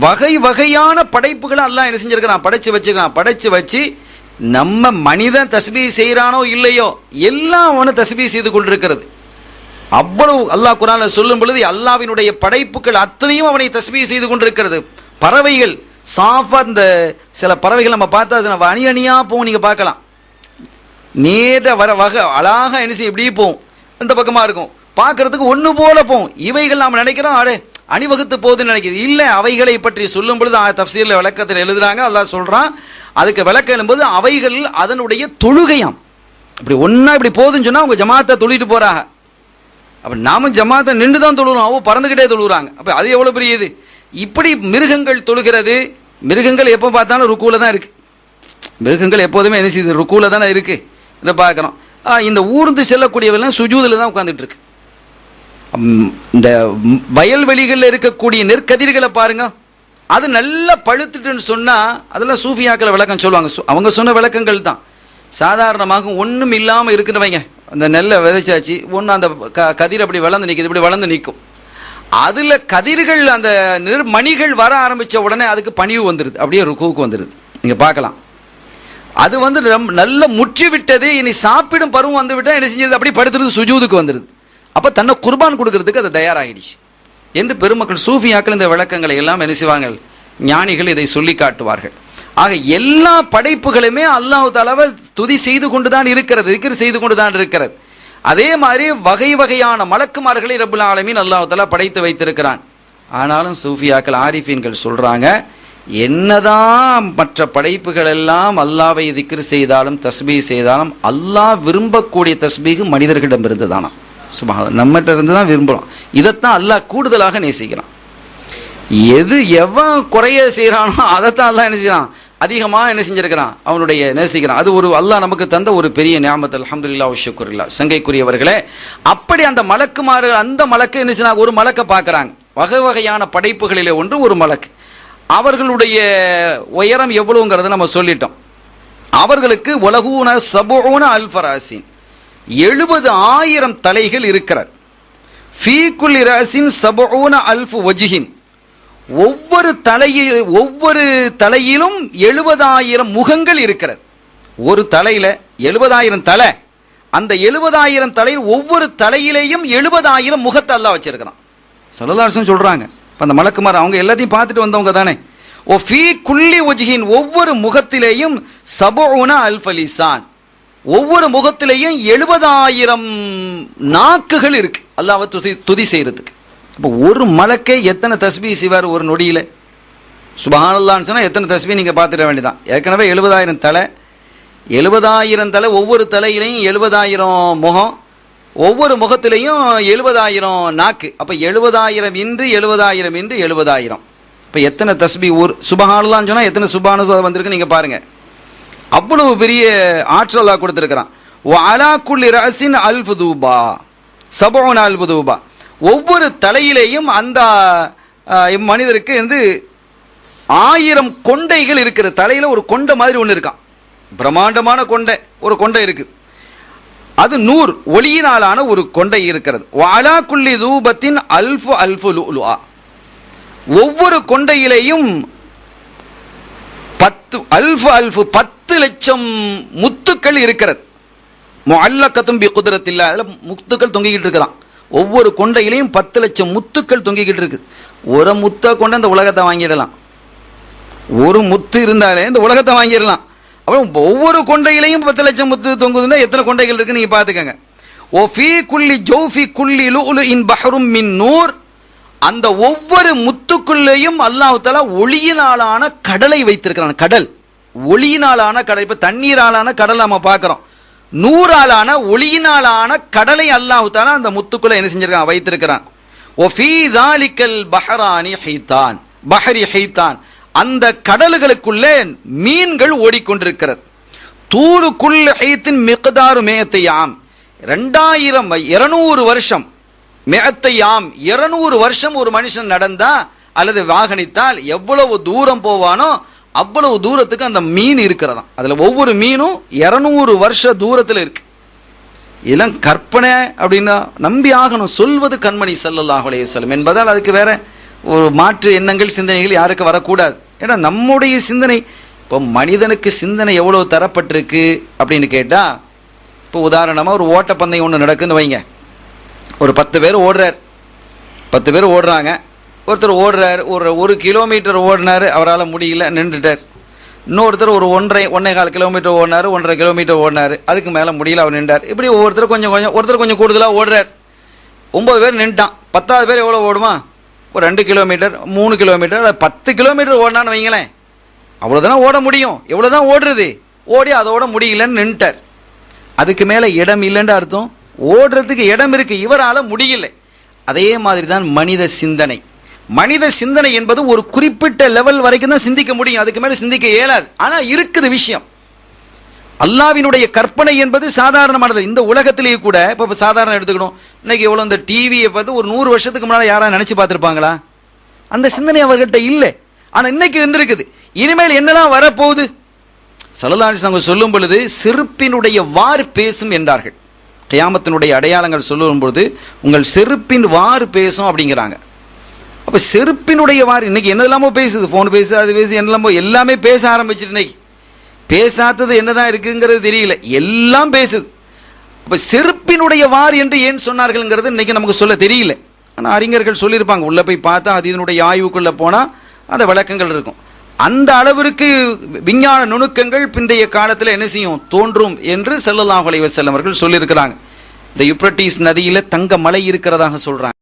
Speaker 1: வகை வகையான படைப்புகளை அல்லாஹ் என்ன செஞ்சிருக்கிறான், படைச்சு வச்சிருக்கான். படைச்சு வச்சு நம்ம மனிதன் தஸ்பீஹ் செய்யறானோ இல்லையோ எல்லாம் அவனு தஸ்பீஹ் செய்து கொண்டிருக்கிறது. அவ்வளவு அல்லாஹ் குர்ஆன்ல சொல்லும் பொழுது அல்லாஹ்வினுடைய படைப்புகள் அத்தனையும் அவனை தஸ்பீஹ் செய்து கொண்டிருக்கிறது. பறவைகள் சாஃபா, இந்த சில பறவைகள் நம்ம பார்த்தா அது அணி அணியா போகும், நீங்க பார்க்கலாம். நேர வர வகை அழகா என்ன செய்யும், இப்படி போகும், இந்த பக்கமா இருக்கும், பார்க்கறதுக்கு ஒண்ணு போல போகும். இவைகள் நாம் நினைக்கிறோம் அடே அணிவகுத்து போகுதுன்னு நினைக்கிறது இல்லை. அவைகளை பற்றி சொல்லும் பொழுது தஃப்சீர்ல விளக்கத்தில் எழுதுறாங்க, அல்லாஹ் சொல்றான். அதுக்கு விளக்கம் எழும்போது அவைகள் அதனுடைய தொழுகையாம். இப்படி ஒன்னா இப்படி போகுதுன்னு சொன்னா அவங்க ஜமாத்தை தொழிட்டு போறாங்க. அப்ப நாம ஜமாத்தை நின்று தான் தொழுகிறோம், அவங்க பறந்துகிட்டே தொழுகிறாங்க. அப்ப அது எவ்வளவு பெரிய இது. இப்படி மிருகங்கள் தொழுகிறது. மிருகங்கள் எப்போ பார்த்தாலும் ருக்கூல தான் இருக்கு. மிருகங்கள் எப்போதுமே என்ன செய்யுது, ருக்கூல தானே இருக்கு. இதை பார்க்கறோம். இந்த ஊர்ந்து செல்லக்கூடியவெல்லாம் சுஜூதில் தான் உட்கார்ந்துட்டு இருக்கு. இந்த வயல்வெளிகளில் இருக்கக்கூடிய நெற்கதிர்களை பாருங்க, அது நல்லா பழுத்துட்டுன்னு சொன்னா அதெல்லாம் சூஃபியாக்களை விளக்கம் சொல்லுவாங்க. அவங்க சொன்ன விளக்கங்கள் தான். சாதாரணமாக ஒன்றும் இல்லாமல் இருக்கிறவங்க அந்த நெல்லை விதைச்சாச்சு, ஒன்று அந்த கதிர் அப்படி வளர்ந்து நிற்குது, இப்படி வளர்ந்து நிற்கும். அதுல கதிர்கள் அந்த மணிகள் வர ஆரம்பிச்ச உடனே அதுக்கு பணிவு வந்துடுது, அப்படியே ருக்குவுக்கு வந்துடுது. நீங்க பார்க்கலாம். அது வந்து நல்ல முற்றி விட்டது, இனி சாப்பிடும் பருவம் வந்து விட்டா என்ன செஞ்சது, அப்படி படுத்துறது சுஜூதுக்கு வந்துடுது. அப்ப தன்னை குர்பான் கொடுக்கறதுக்கு அது தயாராகிடுச்சு என்று பெருமக்கள் சூஃபியாக்கள் இந்த விளக்கங்களை எல்லாம் என்ன செய்வாங்க, ஞானிகள் இதை சொல்லி காட்டுவார்கள். ஆக எல்லா படைப்புகளுமே அல்லாஹ் தஆலாவை துதி செய்து கொண்டுதான் இருக்கிறது, திக்ர் செய்து கொண்டுதான் இருக்கிறது. அதே மாதிரி வகை வகையான மலக்குமார்களை ரப்புல் ஆலமீன் அல்லாஹ் தஆலா படைத்து வைத்திருக்கிறான். ஆனாலும் சூஃபியாக்கள் ஆரிஃபீன்கள் சொல்றாங்க, என்னதான் மற்ற படைப்புகள் எல்லாம் அல்லாஹ்வை திக்ர் செய்தாலும் தஸ்பீஹ் செய்தாலும் அல்லாஹ் விரும்பக்கூடிய தஸ்பீஹ் மனிதர்களிடமிருந்து தானா. சுப்ஹானல்லாஹ், நம்மகிட்ட இருந்து தான் விரும்புகிறோம். இதைத்தான் அல்லாஹ் கூடுதலாக நேசிக்கிறான். எது எவன் குறைய செய்கிறானோ அதைத்தான் அல்லாஹ் என்ன செய்யறான், அதிகமாக என்ன செஞ்சிருக்கிறான், அவனுடைய நேசிக்கிறான். அது ஒரு அல்லாஹ் நமக்கு தந்த ஒரு பெரிய நியாமத். அல்ஹம்துலில்லாஹ் வ ஷுக்ருல்லாஹ். சங்கைக்குரியவர்களே, அப்படி அந்த மலக்குமாறு அந்த மலக்கு என்ன செய்யறாங்க, ஒரு மலக்கை பார்க்குறாங்க. வகை வகையான படைப்புகளிலே ஒன்று ஒரு மலக்கு. அவர்களுடைய உயரம் எவ்வளவுங்கிறத நம்ம சொல்லிட்டோம். அவர்களுக்கு உலகூன சபூன அல்ஃபராசின் 70,000 தலைகள் இருக்கிறது. ஃபீ குல்லி ராசின் சபூன அல்ஃபு வஜ்ஹின், ஒவ்வொரு தலையிலும் 70,000 முகங்கள் இருக்கிறது. ஒரு தலையில 70,000 தலை, அந்த 70,000 தலையில் ஒவ்வொரு தலையிலேயும் 70,000 முகத்தை அல்லாஹ் வச்சிருக்கிறான். ஸல்லல்லாஹு அலைஹி வஸல்லம் சொல்றாங்க. அந்த மலக்குமார் அவங்க எல்லாத்தையும் பார்த்துட்டு வந்தவங்க தானே. ஓ ஃபீ குல்லி வஜ்ஹின், ஒவ்வொரு முகத்திலேயும் சபூன அல்ஃப லிசான், ஒவ்வொரு முகத்திலேயும் 70,000 நாக்குகள் இருக்கு அல்லாஹ்வை துதி செய்யறதுக்கு. இப்போ ஒரு மலக்கே எத்தனை தஸ்பீஹ் செய்வார் ஒரு நொடியில? சுப்ஹானல்லாஹ்னு சொன்னா எத்தனை தஸ்பீஹ் நீங்க பார்த்துட வேண்டியதான். ஏற்கனவே 70,000 தலை, 70,000 தலை, ஒவ்வொரு தலையிலையும் 70,000 முகம், ஒவ்வொரு முகத்திலையும் 70,000 நாக்கு. அப்ப 70,000 இன்று 70,000 இன்று 70,000. இப்ப எத்தனை தஸ்பீஹ் ஒரு சுப்ஹானல்லாஹ்னு சொன்னா எத்தனை சுப்ஹானல்லாஹ் வந்திருக்கு நீங்க பாருங்க. அவ்வளவு பெரிய ஆற்றல் அல்லாஹ் கொடுத்திருக்கிறான். வ அலா குல்லி ரஅஸின் அல்ஃபு தூபா சபூன அல்ஃபு தூபா, ஒவ்வொரு தலையிலேயும் அந்த மனிதருக்கு வந்து 1000 கொண்டைகள் இருக்கிறது. தலையில ஒரு கொண்டை மாதிரி ஒன்று இருக்கான், பிரம்மாண்டமான கொண்டை, ஒரு கொண்டை இருக்குது. அது நூர் ஒளியினாலான ஒரு கொண்டை இருக்கிறது. வஅலா குல்லி தூபத்தின் அல்ஃபு அல்ஃபு லுஅா, ஒவ்வொரு கொண்டையிலேயும் 10 லட்சம் முத்துக்கள் இருக்கிறது. முஅல்லகத்தும் பி குத்ரத்தில்லாஹ், அதுல முத்துக்கள் தொங்கிக்கிட்டு இருக்கிறான். ஒவ்வொரு கொண்டையிலையும் 10 லட்சம் முத்துக்கள் தொங்கிக்கிட்டு இருக்கு. ஒரு முத்தை கொண்டு இந்த உலகத்தை வாங்கிடலாம். ஒரு முத்து இருந்தாலே இந்த உலகத்தை வாங்கிடலாம். அப்புறம் ஒவ்வொரு கொண்டையிலையும் 10 லட்சம் முத்து தொங்குதுன்னா எத்தனை கொண்டைகள் இருக்கு நீங்க பாத்துக்கங்க. ஓ ஃபீ குல்லி ஜௌஃபி குல்லி லுஅலுஇன் பஹ்ரும் மின் நூர், அந்த ஒவ்வொரு முத்துக்குள்ளேயும் அல்லாஹ் தஆலா ஒளியினாலான கடலை வைத்திருக்கிறான். கடல், ஒளியினாலான கடல். இப்ப தண்ணீராலான கடல் நம்ம பார்க்கிறோம். நூறாலான ஒளியினாலான கடலை அல்லாஹ் தஆலா அந்த முத்துக்குள்ள என்ன செஞ்சிருக்கான், வைத்திருக்கிறான். ஓ ஃபீ ஸாலிகல் பஹரானி ஹைதான், பஹரி ஹைதான், அந்த கடல்களுக்குள்ளே மீன்கள் ஓடிக்கொண்டிருக்கிறது. தூலு குல் ஹைத்தின் மிக்தாரு மேத்தையாம், 200 வருஷம், மேத்தையாம் 200 வருஷம் ஒரு மனுஷன் நடந்தா அல்லது வாகனித்தால் எவ்வளவு தூரம் போவானோ அவ்வளவு தூரத்துக்கு அந்த மீன் இருக்கிறதாம். அதுல ஒவ்வொரு மீனும் 200 வருஷ தூரத்தில் இருக்கு. இதெல்லாம் கற்பனை அப்படின்னா நம்பி ஆகணும். சொல்வது கண்மணி ஸல்லல்லாஹு அலைஹி வஸல்லம் என்பதால் அதுக்கு வேற ஒரு மாற்று எண்ணங்கள் சிந்தனைகள் யாருக்கு வரக்கூடாது. ஏன்னா நம்முடைய சிந்தனை, இப்போ மனிதனுக்கு சிந்தனை எவ்வளவு தரப்பட்டிருக்கு அப்படின்னு கேட்டா, இப்போ உதாரணமா ஒரு ஓட்டப்பந்தயம் ஒன்று நடக்குன்னு வைங்க. ஒரு 10 பேர் ஓடுறார், 10 பேர் ஓடுறாங்க. ஒருத்தர் ஓடுறார், ஒரு கிலோமீட்டர் ஓடினார், அவரால் முடியல, நின்றுட்டார். இன்னொருத்தர் ஒரு 1.25 கிலோமீட்டர் ஓடினார், 1.5 கிலோமீட்டர் ஓடினார், அதுக்கு மேலே முடியல, அவர் நின்றார். இப்படி ஒவ்வொருத்தர் ஒருத்தர் கொஞ்சம் கூடுதலாக ஓடுறார். 9 பேர் நின்ட்டான். 10வது பேர் எவ்வளோ ஓடுமா, ஒரு 2 கிலோமீட்டர் 3 கிலோமீட்டர் 10 கிலோமீட்டர் ஓடினான்னு வைங்களேன். அவ்வளோதானே ஓட முடியும், எவ்வளோதான் ஓடுறது, ஓடி அதோட முடியலன்னு நின்ட்டார். அதுக்கு மேலே இடம் இல்லைன்னு அர்த்தம், ஓடுறதுக்கு இடம் இருக்கு, இவரால் முடியல. அதே மாதிரி தான் மனித சிந்தனை. மனித சிந்தனை என்பது ஒரு குறிப்பிட்ட லெவல் வரைக்கும் தான் சிந்திக்க முடியும், அதுக்கு மேலே சிந்திக்க இயலாது. ஆனால் இருக்குது விஷயம். அல்லாஹ்வினுடைய கற்பனை என்பது சாதாரணமானது. இந்த உலகத்திலேயே கூட இப்போ சாதாரண எடுத்துக்கணும், இன்னைக்கு எவ்வளோ இந்த டிவியை பார்த்து ஒரு 100 வருஷத்துக்கு முன்னால் யாராவது நினச்சி பார்த்துருப்பாங்களா? அந்த சிந்தனை அவர்கிட்ட இல்லை. ஆனால் இன்னைக்கு வந்திருக்குது. இனிமேல் என்னெல்லாம் வரப்போகுது? ஸல்லல்லாஹு அலைஹி வஸல்லம் சொல்லும் பொழுது செருப்பினுடைய வார் பேசும் என்றார்கள். கியாமத்தினுடைய அடையாளங்கள் சொல்லும் பொழுது உங்கள் செருப்பின் வார் பேசும் அப்படிங்கிறாங்க. அப்போ செருப்பினுடைய வார் இன்னைக்கு என்னெல்லாமோ பேசுது, ஃபோன் பேசுது, அது பேசுது, என்னெல்லாமோ எல்லாமே பேச ஆரம்பிச்சிட்டு இன்னைக்கு பேசாதது என்னதான் இருக்குங்கிறது தெரியல, எல்லாம் பேசுது. அப்ப செருப்பினுடைய வார் என்று ஏன் சொன்னார்கள்ங்கிறது இன்னைக்கு நமக்கு சொல்ல தெரியல. ஆனால் அறிஞர்கள் சொல்லியிருப்பாங்க, உள்ள போய் பார்த்தா அது இதனுடைய ஆய்வுக்குள்ள போனால் அந்த விளக்கங்கள் இருக்கும். அந்த அளவிற்கு விஞ்ஞான நுணுக்கங்கள் பிந்தைய காலத்தில் என்ன செய்யும், தோன்றும் என்று ஸல்லல்லாஹு அலைஹி வஸல்லம் அவர்கள் சொல்லியிருக்கிறாங்க. இந்த யூப்ரட்டிஸ் நதியில தங்க மலை இருக்கிறதாக சொல்றாங்க.